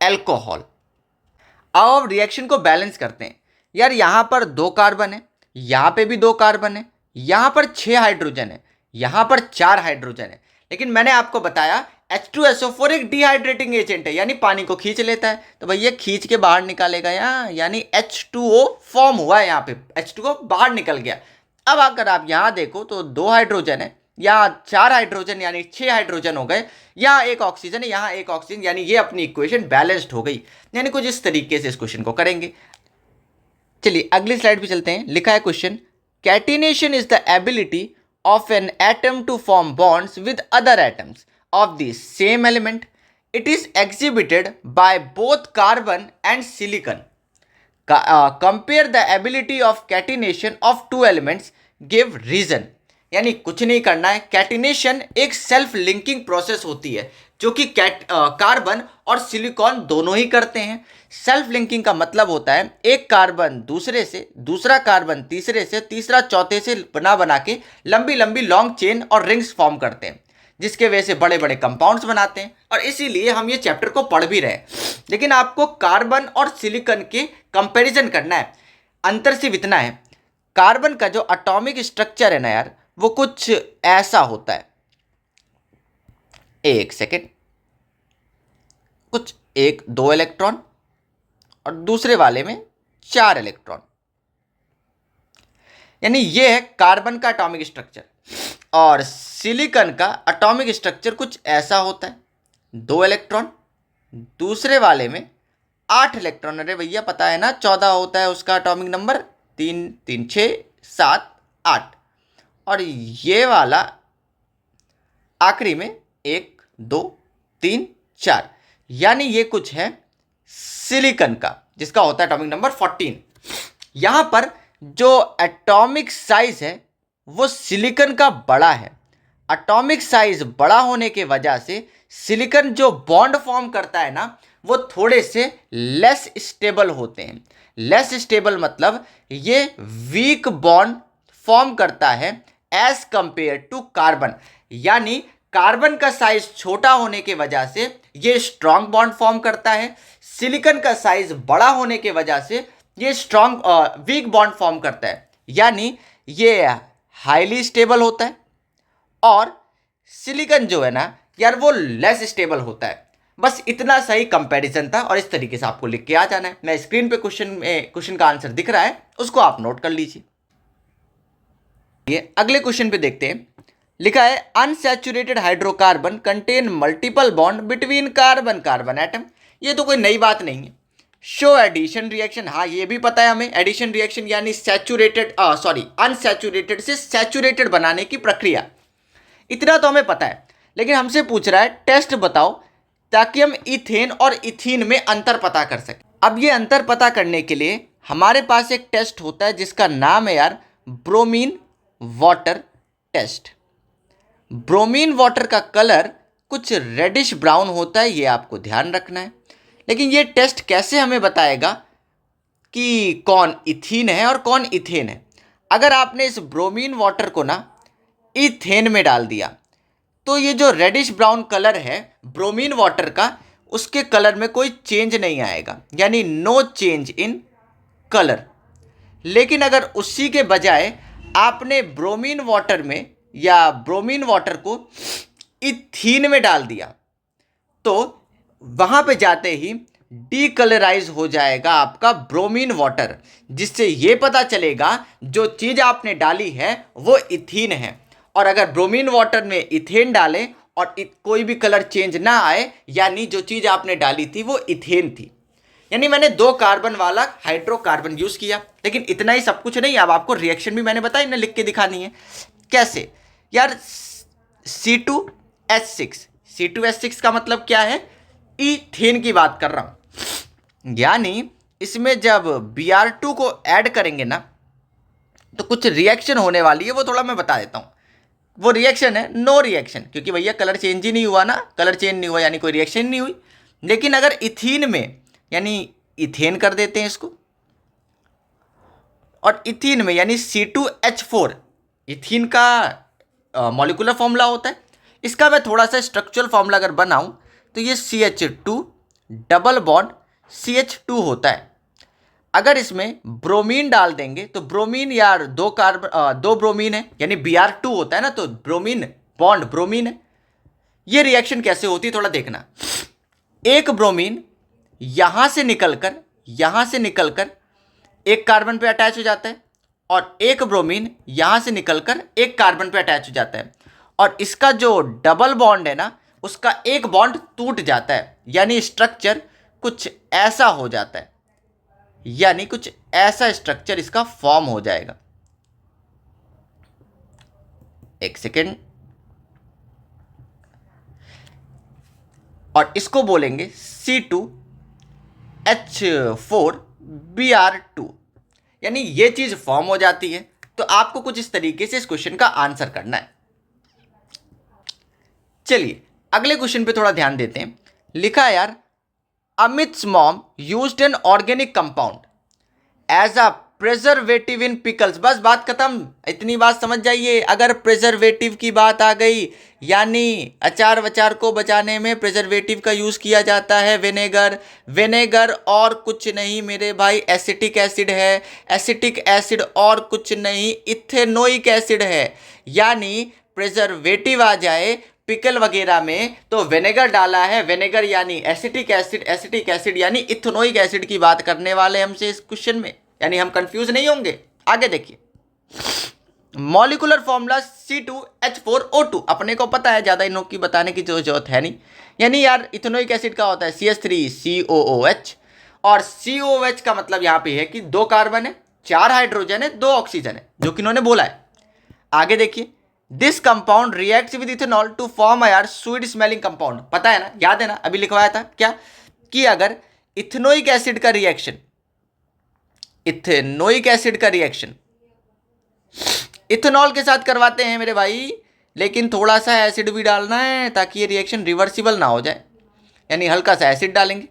alcohol. अब रिएक्शन को बैलेंस करते हैं। यार यहां पर 2 कार्बन है, यहां पे भी 2 कार्बन है, यहां पर 6 हाइड्रोजन है, यहां पर 4 हाइड्रोजन है। लेकिन मैंने आपको बताया H2SO4 एक डिहाइड्रेटिंग एजेंट है, यानी पानी को खींच लेता है, तो भैया खींच के बाहर निकालेगा यहाँ, यानी H2O फॉर्म हुआ है, यहाँ पे H2O बाहर निकल गया। अब अगर आप यहाँ देखो तो 2 हाइड्रोजन है, यहाँ 4 हाइड्रोजन यानी 6 हाइड्रोजन हो गए, यहाँ एक ऑक्सीजन है, यहाँ एक ऑक्सीजन, यानी ये अपनी इक्वेशन बैलेंस्ड हो गई। यानी कुछ इस तरीके से इस क्वेश्चन को करेंगे। चलिए अगली स्लाइड पे चलते हैं। लिखा है question, catenation is the ability of an atom to form bonds with other atoms of the same element. It is exhibited by both carbon and silicon. Compare the ability of catenation of 2 elements, give reason. यानी कुछ नहीं करना है। Catenation एक self linking process होती है जो कि कार्बन और सिलिकॉन दोनों ही करते हैं। सेल्फ लिंकिंग का मतलब होता है एक कार्बन दूसरे से, दूसरा कार्बन तीसरे से, तीसरा चौथे से बना के लंबी लंबी लॉन्ग चेन और रिंग्स फॉर्म करते हैं, जिसके वजह से बड़े बड़े कंपाउंड्स बनाते हैं। और इसीलिए हम ये चैप्टर को पढ़ भी रहे हैं। लेकिन आपको कार्बन और सिलिकॉन के कंपैरिजन करना है, अंतर सिर्फ इतना है। कार्बन का जो एटॉमिक स्ट्रक्चर है ना यार, वो कुछ ऐसा होता है, एक सेकेंड, कुछ 1-2 इलेक्ट्रॉन और दूसरे वाले में 4 इलेक्ट्रॉन, यानी ये है कार्बन का एटॉमिक स्ट्रक्चर। और सिलिकॉन का एटॉमिक स्ट्रक्चर कुछ ऐसा होता है, 2 इलेक्ट्रॉन, दूसरे वाले में 8 इलेक्ट्रॉन। अरे भैया पता है ना, 14 होता है उसका एटॉमिक नंबर, 3 3 6 7 8, और ये वाला आखिरी में 1 2 3 4, यानी ये कुछ है सिलिकॉन का, जिसका होता है एटॉमिक नंबर 14। यहां पर जो एटॉमिक साइज है वो सिलिकॉन का बड़ा है। एटॉमिक साइज बड़ा होने के वजह से सिलिकॉन जो बॉन्ड फॉर्म करता है ना, वो थोड़े से लेस स्टेबल होते हैं। लेस स्टेबल मतलब ये वीक बॉन्ड फॉर्म करता है एज कंपेयर टू कार्बन। यानी कार्बन का साइज छोटा होने के वजह से ये स्ट्रॉन्ग बॉन्ड फॉर्म करता है, सिलिकॉन का साइज बड़ा होने के वजह से ये वीक बॉन्ड फॉर्म करता है। यानी ये हाईली स्टेबल होता है और सिलिकॉन जो है ना यार, वो लेस स्टेबल होता है। बस इतना सही कंपैरिजन था और इस तरीके से आपको लिख के आ जाना है। मैं स्क्रीन पे क्वेश्चन का आंसर दिख रहा है, उसको आप नोट कर लीजिए। ये अगले क्वेश्चन पे देखते हैं। लिखा है, unsaturated hydrocarbon contain multiple bond between carbon carbon atom. ये तो कोई नई बात नहीं है। शो एडिशन रिएक्शन, हाँ ये भी पता है हमें। एडिशन रिएक्शन यानी अनसैचुरेटेड से सैचुरेटेड बनाने की प्रक्रिया, इतना तो हमें पता है। लेकिन हमसे पूछ रहा है टेस्ट बताओ, ताकि हम इथेन और इथीन में अंतर पता कर सकें। अब ये अंतर पता करने के लिए हमारे पास एक टेस्ट होता है जिसका नाम है यार bromine water test. Bromine water का कलर कुछ रेडिश ब्राउन होता है, ये आपको ध्यान रखना है। लेकिन ये टेस्ट कैसे हमें बताएगा कि कौन इथीन है और कौन इथेन है? अगर आपने इस ब्रोमीन वाटर को ना इथेन में डाल दिया तो ये जो रेडिश ब्राउन कलर है ब्रोमीन वाटर का, उसके कलर में कोई चेंज नहीं आएगा, यानी नो चेंज इन कलर। लेकिन अगर उसी के बजाय आपने ब्रोमीन वाटर में या ब्रोमीन वाटर को इथीन में डाल दिया तो वहाँ पे जाते ही डीकलराइज हो जाएगा आपका ब्रोमीन वाटर, जिससे ये पता चलेगा जो चीज़ आपने डाली है वो इथीन है। और अगर ब्रोमीन वाटर में इथेन डालें और कोई भी कलर चेंज ना आए, यानी जो चीज़ आपने डाली थी वो इथेन थी। यानी मैंने 2 कार्बन वाला हाइड्रोकार्बन यूज़ किया। लेकिन इतना ही सब कुछ नहीं, अब आपको रिएक्शन भी मैंने बताई ना, लिख के दिखानी है। कैसे यार? C2H6 का मतलब क्या है? इथेन की बात कर रहा हूँ। यानी इसमें जब Br2 को ऐड करेंगे ना तो कुछ रिएक्शन होने वाली है, वो थोड़ा मैं बता देता हूँ। वो रिएक्शन है नो रिएक्शन, क्योंकि भैया कलर चेंज ही नहीं हुआ ना, कलर चेंज नहीं हुआ यानी कोई रिएक्शन नहीं हुई। लेकिन अगर इथीन में, यानी इथेन कर देते हैं इसको, और इथीन में यानी C2H4 इथीन का मॉलिक्यूलर फॉर्मूला होता है। इसका मैं थोड़ा सा स्ट्रक्चरल फॉर्मूला अगर बनाऊं तो ये CH2 डबल बॉन्ड CH2 होता है। अगर इसमें ब्रोमीन डाल देंगे तो ब्रोमीन यार दो ब्रोमीन है यानी Br2 होता है ना, तो ब्रोमीन बॉन्ड ब्रोमीन है। ये रिएक्शन कैसे होती है थोड़ा देखना। एक ब्रोमीन यहां से निकलकर एक कार्बन पे अटैच हो जाता है और एक ब्रोमीन यहां से निकलकर एक कार्बन पे अटैच हो जाता है और इसका जो डबल बॉन्ड है ना उसका एक बॉन्ड टूट जाता है, यानी स्ट्रक्चर कुछ ऐसा हो जाता है, यानी कुछ ऐसा स्ट्रक्चर इसका फॉर्म हो जाएगा। एक सेकेंड, और इसको बोलेंगे C2H4Br2, यानी ये चीज फॉर्म हो जाती है। तो आपको कुछ इस तरीके से इस क्वेश्चन का आंसर करना है। चलिए अगले क्वेश्चन पे थोड़ा ध्यान देते हैं। लिखा है यार, अमित's mom used an organic compound as a preservative in pickles. बस बात खत्म, इतनी बात समझ जाइए। अगर प्रिजर्वेटिव की बात आ गई यानी अचार वचार को बचाने में प्रिजर्वेटिव का यूज किया जाता है विनेगर और कुछ नहीं मेरे भाई, एसिटिक एसिड है। एसिटिक एसिड और कुछ नहीं इथेनोइक एसिड है। यानी प्रिजर्वेटिव आ जाए पिकल वगैरह में तो विनेगर डाला है, विनेगर यानी एसिटिक एसिड यानी इथेनोइक एसिड की बात करने वाले हमसे इस क्वेश्चन में, यानी हम कंफ्यूज नहीं होंगे। आगे देखिए, मॉलिक्यूलर फॉर्मूला C2H4O2 अपने को पता है, ज्यादा इन लोग की बताने की जरूरत है नहीं। यानी यार इथेनोइक एसिड का होता है CH3COOH और COOH का मतलब यहाँ पे है कि 2 कार्बन है, 4 हाइड्रोजन है, 2 ऑक्सीजन है, जो कि इन्होंने बोला है। आगे देखिए, this compound reacts with ethanol to form यार स्वीट स्मेलिंग कंपाउंड। पता है ना, याद है ना, अभी लिखवाया था क्या कि अगर इथेनोइक एसिड का रिएक्शन इथेनॉल के साथ करवाते हैं मेरे भाई, लेकिन थोड़ा सा एसिड भी डालना है ताकि ये रिएक्शन रिवर्सिबल ना हो जाए, यानी हल्का सा एसिड डालेंगे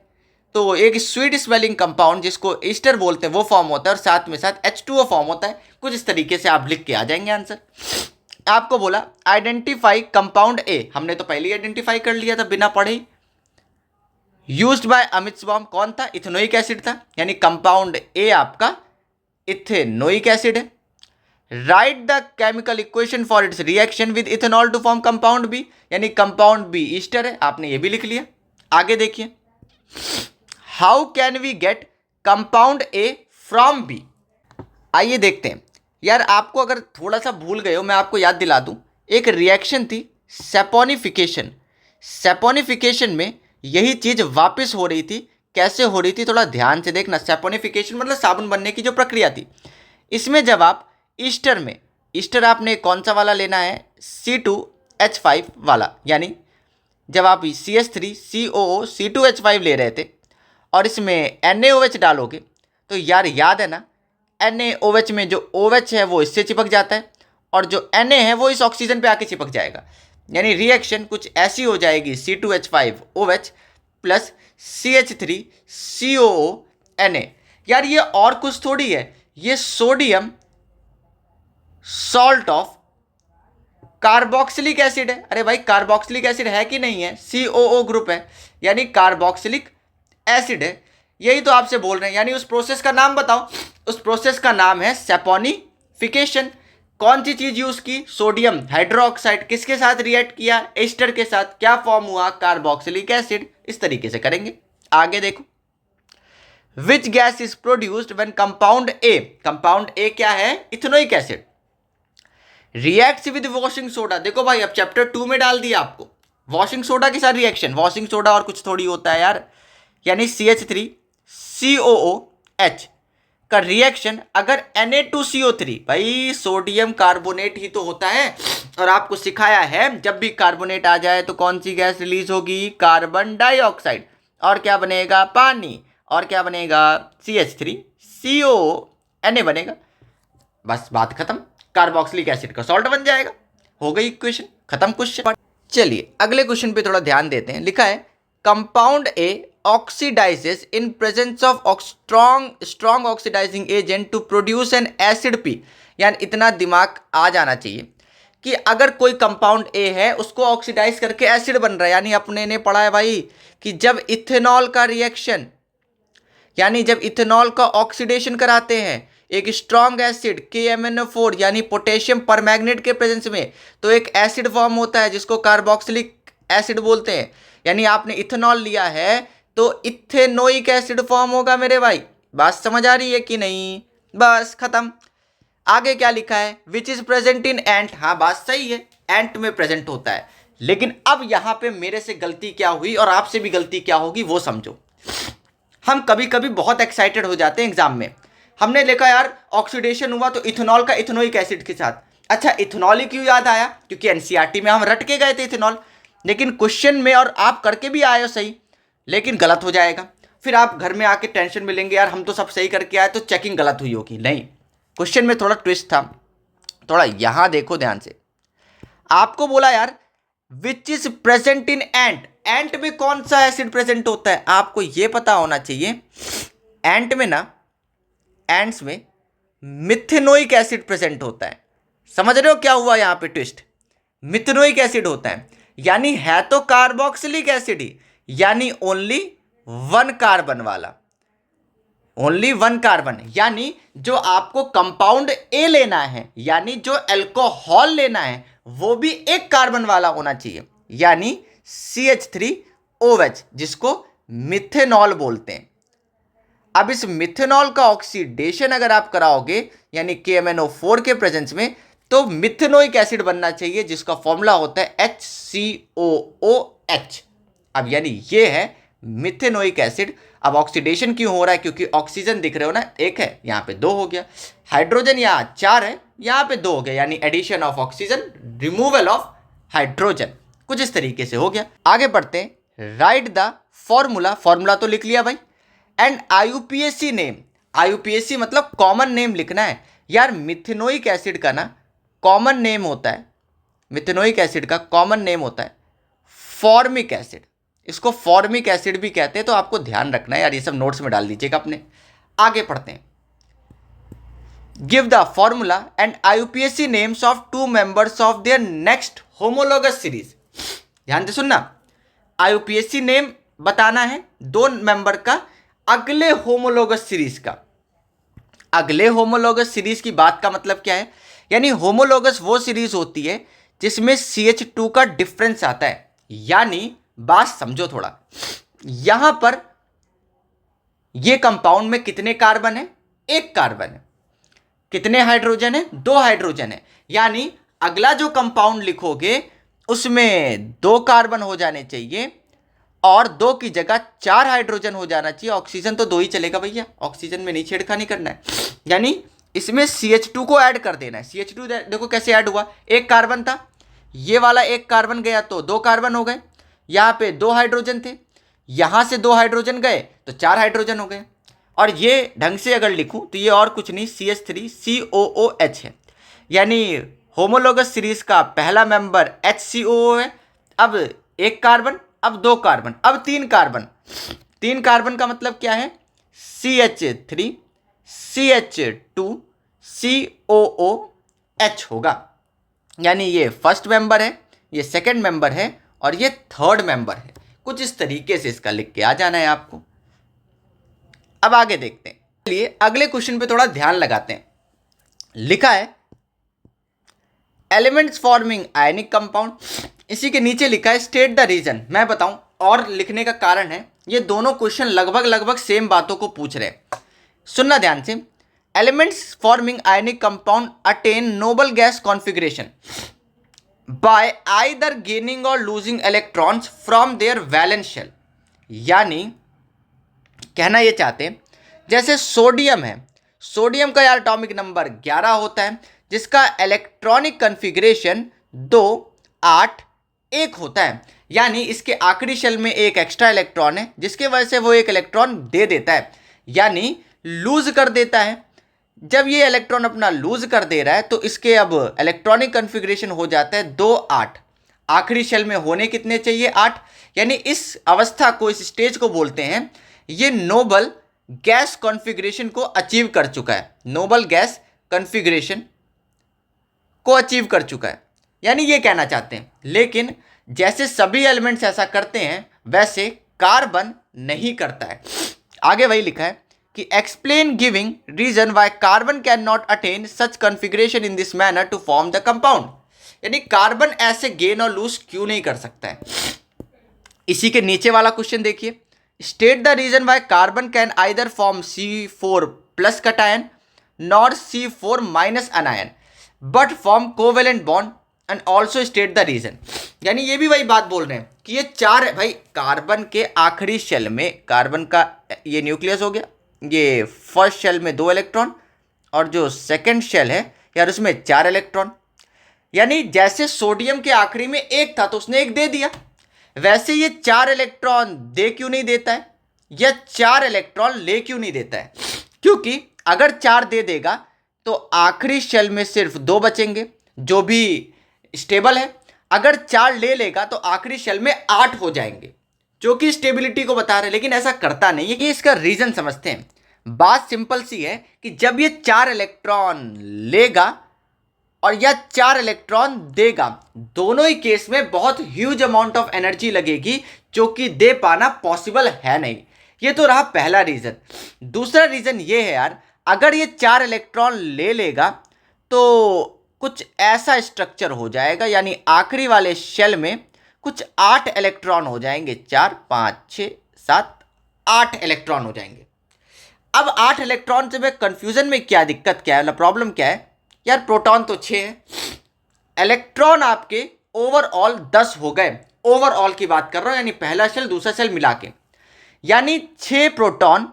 तो एक स्वीट स्मेलिंग कंपाउंड जिसको ईस्टर बोलते हैं वो फॉर्म होता है और साथ में साथ H2O फॉर्म होता है। कुछ इस तरीके से आप लिख के आ जाएंगे आंसर। आपको बोला आइडेंटिफाई कंपाउंड ए, हमने तो पहले ही आइडेंटिफाई कर लिया था बिना पढ़े ही। यूज्ड बाय अमित's मॉम कौन था, इथेनोइक एसिड था, यानी कंपाउंड ए आपका इथेनोइक एसिड है। Write the chemical equation for its reaction with ethanol to form compound B, यानी कंपाउंड बी ईस्टर है, आपने ये भी लिख लिया। आगे देखिए, how can we get compound A from B. आइए देखते हैं यार, आपको अगर थोड़ा सा भूल गए हो मैं आपको याद दिला दूं, एक रिएक्शन थी सेपोनिफिकेशन में यही चीज वापस हो रही थी। कैसे हो रही थी थोड़ा ध्यान से देखना। सेपोनिफिकेशन मतलब साबुन बनने की जो प्रक्रिया थी, इसमें जब आप ईस्टर आपने कौन सा वाला लेना है, C2H5 वाला, यानी जब आप CH3COO C2H5 ले रहे थे और इसमें NaOH डालोगे तो यार याद है ना, NaOH में जो OH है वो इससे चिपक जाता है और जो Na है वो इस ऑक्सीजन पे आके चिपक जाएगा, यानी रिएक्शन कुछ ऐसी हो जाएगी C2H5OH प्लस CH3COO Na। यार ये और कुछ थोड़ी है, ये sodium salt of carboxylic acid है। अरे भाई कार्बोक्सिलिक एसिड है कि नहीं है, COO ग्रुप है, यानी कार्बोक्सिलिक एसिड है। यही तो आपसे बोल रहे हैं, यानी उस प्रोसेस का नाम बताओ। उस प्रोसेस का नाम है सेपोनिफिकेशन। कौन सी चीज यूज की, सोडियम हाइड्रोक्साइड, किसके साथ रिएक्ट किया, एस्टर के साथ, क्या फॉर्म हुआ, कार्बोक्सिलिक एसिड। इस तरीके से करेंगे। आगे देखो, which gas is produced when compound A क्या है, ethanoic acid, reacts with washing soda. देखो भाई अब चैप्टर 2 में डाल दिया आपको, वॉशिंग सोडा के साथ रिएक्शन, वॉशिंग सोडा और कुछ थोड़ी होता है यार, यानी CH3COOH का रिएक्शन अगर Na2CO3, भाई सोडियम कार्बोनेट ही तो होता है और आपको सिखाया है जब भी कार्बोनेट आ जाए तो कौन सी गैस रिलीज होगी, कार्बन डाइऑक्साइड, और क्या बनेगा, पानी, और क्या बनेगा, CH3COO Na बनेगा। बस बात खत्म, कार्बोक्सिलिक एसिड का सॉल्ट बन जाएगा। हो गई इक्वेशन, खत्म क्वेश्चन। चलिए अगले क्वेश्चन पे थोड़ा ध्यान देते हैं। लिखा है compound A oxidises in presence of strong oxidising agent to produce an acid P. यानी इतना दिमाग आ जाना चाहिए कि अगर कोई कंपाउंड ए है उसको ऑक्सीडाइज करके एसिड बन रहा है, यानी अपने ने पढ़ा है भाई कि जब इथेनॉल का रिएक्शन, यानी जब इथेनॉल का ऑक्सीडेशन कराते हैं एक स्ट्रॉन्ग एसिड KMnO4 यानी पोटेशियम परमैंगनेट के प्रेजेंस में, तो एक एसिड फॉर्म होता है जिसको कार्बोक्सिलिक एसिड बोलते हैं। यानी आपने इथेनॉल लिया है तो इथेनोइक एसिड फॉर्म होगा मेरे भाई। बात समझ आ रही है कि नहीं? बस खत्म। आगे क्या लिखा है? विच इज प्रेजेंट इन एंट। हाँ बात सही है, एंट में प्रेजेंट होता है। लेकिन अब यहां पे मेरे से गलती क्या हुई और आपसे भी गलती क्या होगी वो समझो। हम कभी कभी बहुत एक्साइटेड हो जाते हैं एग्जाम में। हमने लिखा यार ऑक्सीडेशन हुआ तो इथेनॉल का इथेनोइक एसिड के साथ। अच्छा इथेनॉल ही क्यों याद आया? क्योंकि एनसीईआरटी में हम रट के गए थे इथेनॉल। लेकिन क्वेश्चन में, और आप करके भी आए हो सही, लेकिन गलत हो जाएगा। फिर आप घर में आके टेंशन में लेंगे यार हम तो सब सही करके आए तो चेकिंग गलत हुई होगी। नहीं, क्वेश्चन में थोड़ा ट्विस्ट था। थोड़ा यहां देखो ध्यान से। आपको बोला यार विच इज प्रेजेंट इन एंट। एंट में कौन सा एसिड प्रेजेंट होता है आपको यह पता होना चाहिए। एंट में ना, एंट्स में मिथेनोइक एसिड प्रेजेंट होता है। समझ रहे हो क्या हुआ यहां पे ट्विस्ट? मिथेनोइक एसिड होता है, यानी है तो कार्बोक्सिलिक एसिड ही, यानी ओनली वन कार्बन वाला, ओनली वन कार्बन। यानी जो आपको कंपाउंड ए लेना है, यानी जो अल्कोहल लेना है, वो भी एक कार्बन वाला होना चाहिए, यानी CH3OH, जिसको मिथेनॉल बोलते हैं। अब इस मिथेनॉल का ऑक्सीडेशन अगर आप कराओगे यानी KMnO4 के प्रेजेंस में, तो मिथेनोइक एसिड बनना चाहिए जिसका फॉर्मूला होता है HCOOH। अब यानी ये है मिथेनोइक एसिड। अब ऑक्सीडेशन क्यों हो रहा है? क्योंकि ऑक्सीजन दिख रहे हो ना, एक है, यहाँ पे दो हो गया। हाइड्रोजन यहाँ 4 है, यहाँ पे 2 हो गया, यानी addition of oxygen, removal of hydrogen. कुछ इस तरीके से हो गया। आगे बढ़ते हैं। Right the formula. फॉर्मूला तो लिख लिया भाई। And IUPAC name. IUPAC मतलब कॉमन नेम लिखना है यार। मिथेनोइक एसिड का ना कॉमन नेम होता है, मिथेनोइक एसिड का कॉमन नेम होता है फॉर्मिक एसिड। इसको फॉर्मिक एसिड भी कहते हैं, तो आपको ध्यान रखना है यार, ये सब नोट्स में डाल दीजिएगा अपने। आगे पढ़ते हैं। Give the formula and IUPAC names of 2 members of their next homologous series. ध्यान से सुनना, IUPAC नेम बताना है 2 मेंबर का अगले होमोलोगस सीरीज का। अगले होमोलोगस सीरीज की बात का मतलब क्या है? यानी होमोलोगस वो सीरीज होती है जिसमें CH2 का डिफरेंस आता है। यानी बात समझो थोड़ा, यहां पर ये कंपाउंड में कितने कार्बन है? 1 कार्बन है। कितने हाइड्रोजन है? 2 हाइड्रोजन है। यानी अगला जो कंपाउंड लिखोगे उसमें 2 कार्बन हो जाने चाहिए और 2 की जगह 4 हाइड्रोजन हो जाना चाहिए। ऑक्सीजन तो 2 ही चलेगा भैया, ऑक्सीजन में नहीं छेड़खानी करना है। यानी इसमें CH2 को ऐड कर देना है। CH2 देखो कैसे ऐड हुआ, 1 कार्बन था, ये वाला 1 कार्बन गया तो 2 कार्बन हो गए। यहाँ पे 2 हाइड्रोजन थे, यहाँ से 2 हाइड्रोजन गए तो 4 हाइड्रोजन हो गए। और ये ढंग से अगर लिखूं तो ये और कुछ नहीं CH3COOH है। यानी होमोलोगस सीरीज का पहला मेंबर HCOO है। अब 1 कार्बन, अब 2 कार्बन, अब 3 कार्बन। 3 कार्बन का मतलब क्या है? CH3 CH2 COOH होगा। यानी ये फर्स्ट मेंबर है, ये सेकंड मेंबर है और ये थर्ड मेंबर है। कुछ इस तरीके से इसका लिख के आ जाना है आपको। अब आगे देखते हैं। चलिए अगले क्वेश्चन पे थोड़ा ध्यान लगाते हैं। लिखा है एलिमेंट्स फॉर्मिंग आयनिक कंपाउंड। इसी के नीचे लिखा है स्टेट द रीजन। मैं बताऊं, और लिखने का कारण है ये दोनों क्वेश्चन लगभग सेम बातों को पूछ रहे हैं। सुनना ध्यान से। Elements forming ionic compound attain noble gas configuration by either gaining or losing electrons from their valence shell. यानी कहना ये चाहते हैं, जैसे सोडियम है, सोडियम का यार एटॉमिक नंबर 11 होता है, जिसका इलेक्ट्रॉनिक कॉन्फ़िगरेशन 2 8 1 होता है। यानी इसके आखिरी शेल में एक एक्स्ट्रा इलेक्ट्रॉन है, जिसके वजह से वो एक इलेक्ट्रॉन दे देता है, यानी लूज कर देता है। जब ये इलेक्ट्रॉन अपना लूज कर दे रहा है तो इसके अब इलेक्ट्रॉनिक कॉन्फ़िगरेशन हो जाता है 2 8। आखिरी शेल में होने कितने चाहिए? 8। यानी इस अवस्था को, इस स्टेज को बोलते हैं ये नोबल गैस कॉन्फ़िगरेशन को अचीव कर चुका है, नोबल गैस कॉन्फ़िगरेशन को अचीव कर चुका है, यानी ये कहना चाहते हैं। लेकिन जैसे सभी एलिमेंट्स ऐसा करते हैं वैसे कार्बन नहीं करता है। आगे वही लिखा है कि explain giving reason why carbon can not attain such configuration in this manner to form the compound, यानी कार्बन ऐसे गेन और लूज क्यों नहीं कर सकता है। इसी के नीचे वाला क्वेश्चन देखिए, state the reason why carbon can either form C4 plus cation nor C4 minus anion but form covalent bond and also state the reason. यानी ये भी वही बात बोल रहे हैं कि ये चार, भाई कार्बन के आखिरी शेल में, कार्बन का ये न्यूक्लियस हो गया, ये फर्स्ट शेल में 2 इलेक्ट्रॉन और जो सेकंड शेल है यार उसमें 4 इलेक्ट्रॉन। यानी जैसे सोडियम के आखिरी में 1 था तो उसने 1 दे दिया, वैसे ये 4 इलेक्ट्रॉन दे क्यों नहीं देता है, या 4 इलेक्ट्रॉन ले क्यों नहीं देता है? क्योंकि अगर 4 दे देगा तो आखिरी शेल में सिर्फ 2 बचेंगे जो भी स्टेबल है, अगर 4 ले लेगा तो आखिरी शेल में 8 हो जाएंगे जो कि स्टेबिलिटी को बता रहे हैं, लेकिन ऐसा करता नहीं है। कि इसका रीजन समझते हैं। बात सिंपल सी है कि जब ये 4 इलेक्ट्रॉन लेगा और या 4 इलेक्ट्रॉन देगा, दोनों ही केस में बहुत ह्यूज अमाउंट ऑफ एनर्जी लगेगी जो कि दे पाना पॉसिबल है नहीं। ये तो रहा पहला रीजन। दूसरा रीजन ये है यार, अगर ये 4 इलेक्ट्रॉन ले लेगा तो कुछ ऐसा स्ट्रक्चर हो जाएगा, यानी आखिरी वाले शेल में कुछ 8 इलेक्ट्रॉन हो जाएंगे, 4 5 6 7 8 इलेक्ट्रॉन हो जाएंगे। अब 8 इलेक्ट्रॉन से मैं कंफ्यूजन में क्या दिक्कत क्या है, प्रॉब्लम क्या है यार, प्रोटॉन तो 6 है, इलेक्ट्रॉन आपके ओवरऑल 10 हो गए। ओवरऑल की बात कर रहा हूं, यानी पहला शेल दूसरा शेल मिला के, यानी 6 प्रोटॉन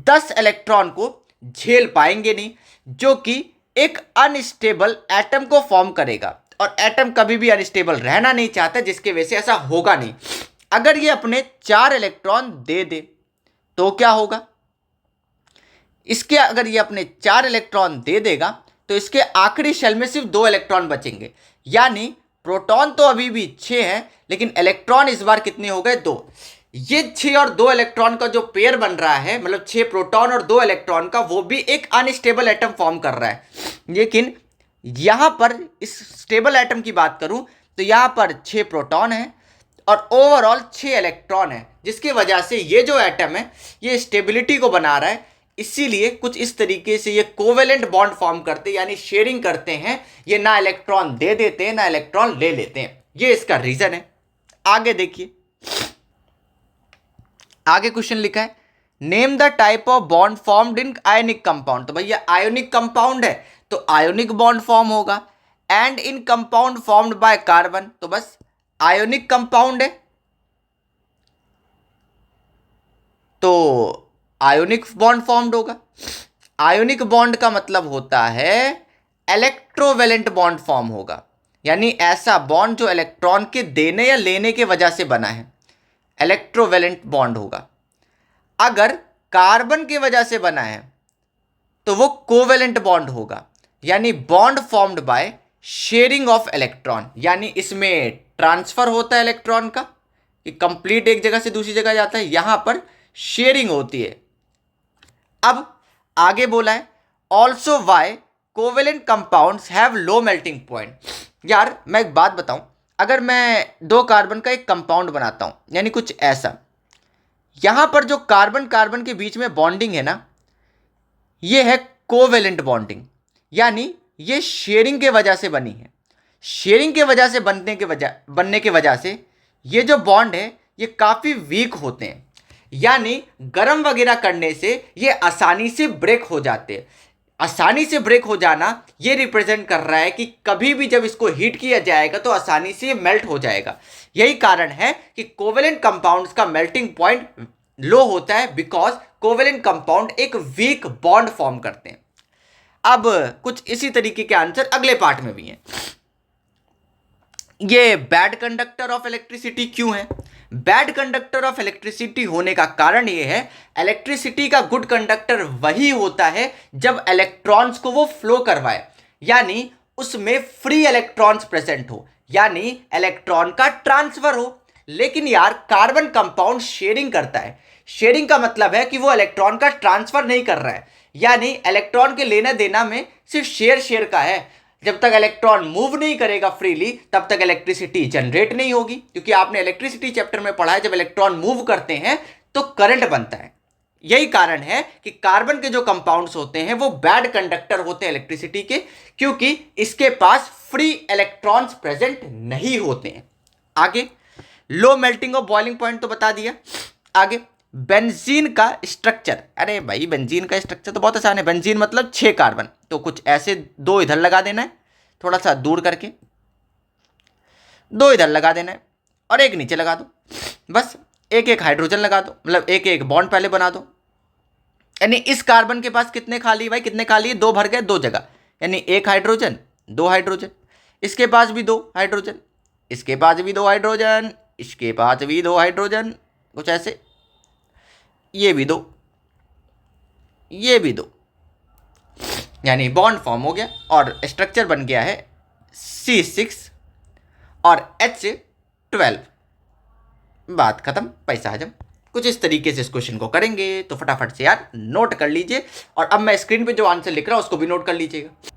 10 इलेक्ट्रॉन को झेल पाएंगे नहीं, जो कि एक अनस्टेबल एटम को फॉर्म करेगा, और एटम कभी भी अनस्टेबल रहना नहीं चाहता, जिसके वजह से ऐसा होगा नहीं। अगर ये अपने 4 इलेक्ट्रॉन दे दे तो क्या होगा, इसके अगर ये अपने 4 इलेक्ट्रॉन दे देगा तो इसके आखिरी शेल में सिर्फ 2 इलेक्ट्रॉन बचेंगे, यानी प्रोटॉन तो अभी भी 6 है लेकिन इलेक्ट्रॉन इस बार कितने हो गए, 2। ये 6 और 2 इलेक्ट्रॉन का जो पेयर बन रहा है, मतलब 6 प्रोटॉन और 2 इलेक्ट्रॉन का, वो भी एक अनस्टेबल एटम फॉर्म कर रहा है। लेकिन यहां पर इस स्टेबल एटम की बात करूं तो यहां पर 6 प्रोटॉन है और ओवरऑल 6 इलेक्ट्रॉन है, जिसकी वजह से ये जो एटम है ये स्टेबिलिटी को बना रहा है। इसीलिए कुछ इस तरीके से ये कोवेलेंट बॉन्ड फॉर्म करते हैं, यानी शेयरिंग करते हैं, ये ना इलेक्ट्रॉन दे देते हैं ना इलेक्ट्रॉन ले लेते हैं। ये इसका रीजन है। आगे देखिए, आगे क्वेश्चन लिखा है, name the type of bond formed in ionic compound. तो भैया आयोनिक कंपाउंड है तो आयोनिक बॉन्ड फॉर्म होगा, and in compound formed by carbon, तो बस आयोनिक कंपाउंड है तो आयोनिक बॉन्ड फॉर्म्ड होगा। आयोनिक बॉन्ड का मतलब होता है इलेक्ट्रोवेलेंट बॉन्ड फॉर्म होगा, यानी ऐसा बॉन्ड जो इलेक्ट्रॉन के देने या लेने के वजह से बना है, इलेक्ट्रोवेलेंट बॉन्ड होगा। अगर कार्बन की वजह से बना है तो वो कोवेलेंट बॉन्ड होगा, यानी bond formed by sharing of electron, यानी इसमें ट्रांसफर होता है इलेक्ट्रॉन का, कि कंप्लीट एक जगह से दूसरी जगह जाता है, यहां पर शेयरिंग होती है। अब आगे बोला है, also why covalent compounds have low melting point. यार मैं एक बात बताऊं, अगर मैं 2 कार्बन का एक कंपाउंड बनाता हूं, यानी कुछ ऐसा, यहां पर जो कार्बन कार्बन के बीच में बॉन्डिंग है ना, ये है कोवेलेंट बॉन्डिंग, यानी ये शेयरिंग के वजह से बनी है। शेयरिंग के वजह से बनने के वजह से ये जो बॉन्ड है ये काफ़ी वीक होते हैं, यानी गर्म वगैरह करने से ये आसानी से ब्रेक हो जाते हैं। आसानी से ब्रेक हो जाना ये रिप्रेजेंट कर रहा है कि कभी भी जब इसको हीट किया जाएगा तो आसानी से ये मेल्ट हो जाएगा। यही कारण है कि कोवेलेंट कंपाउंड्स का मेल्टिंग पॉइंट लो होता है, बिकॉज कोवेलेंट कंपाउंड एक वीक बॉन्ड फॉर्म करते हैं। अब कुछ इसी तरीके के आंसर अगले पार्ट में भी हैं। ये बैड कंडक्टर ऑफ इलेक्ट्रिसिटी क्यों है? बैड कंडक्टर ऑफ इलेक्ट्रिसिटी होने का कारण ये है, इलेक्ट्रिसिटी का गुड कंडक्टर वही होता है जब इलेक्ट्रॉन्स को वो फ्लो करवाए, यानी उसमें फ्री इलेक्ट्रॉन्स प्रेजेंट हो, यानी इलेक्ट्रॉन का ट्रांसफर हो। लेकिन यार कार्बन कंपाउंड शेयरिंग करता है। शेयरिंग का मतलब है कि वो इलेक्ट्रॉन का ट्रांसफर नहीं कर रहा है, यानी इलेक्ट्रॉन के लेना देना में सिर्फ शेयर का है। जब तक इलेक्ट्रॉन मूव नहीं करेगा फ्रीली तब तक इलेक्ट्रिसिटी जनरेट नहीं होगी, क्योंकि आपने इलेक्ट्रिसिटी चैप्टर में पढ़ा है जब इलेक्ट्रॉन मूव करते हैं तो करंट बनता है। यही कारण है कि कार्बन के जो कंपाउंड्स होते हैं वो बैड कंडक्टर होते हैं इलेक्ट्रिसिटी के, क्योंकि इसके पास फ्री इलेक्ट्रॉन्स प्रेजेंट नहीं होते हैं। आगे लो मेल्टिंग और बॉइलिंग पॉइंट तो बता दिया। आगे बेंजीन का स्ट्रक्चर। अरे भाई बेंजीन का स्ट्रक्चर तो बहुत आसान है। बेंजीन मतलब 6 कार्बन, तो कुछ ऐसे 2 इधर लगा देना है, थोड़ा सा दूर करके 2 इधर लगा देना है और एक नीचे लगा दो। बस एक एक हाइड्रोजन लगा दो, मतलब एक एक बॉन्ड पहले बना दो। यानी इस कार्बन के पास कितने खाली भाई, कितने खाली है, 2 भर गए 2 जगह, यानी 1 हाइड्रोजन 2 हाइड्रोजन। इसके पास भी 2 हाइड्रोजन, इसके पास भी 2 हाइड्रोजन, इसके पास भी 2 हाइड्रोजन, कुछ ऐसे, ये भी 2, ये भी 2, यानी बॉन्ड फॉर्म हो गया और स्ट्रक्चर बन गया है C6 और H12। बात खत्म, पैसा हजम। कुछ इस तरीके से इस क्वेश्चन को करेंगे, तो फटाफट से यार नोट कर लीजिए। और अब मैं स्क्रीन पे जो आंसर लिख रहा हूं उसको भी नोट कर लीजिएगा।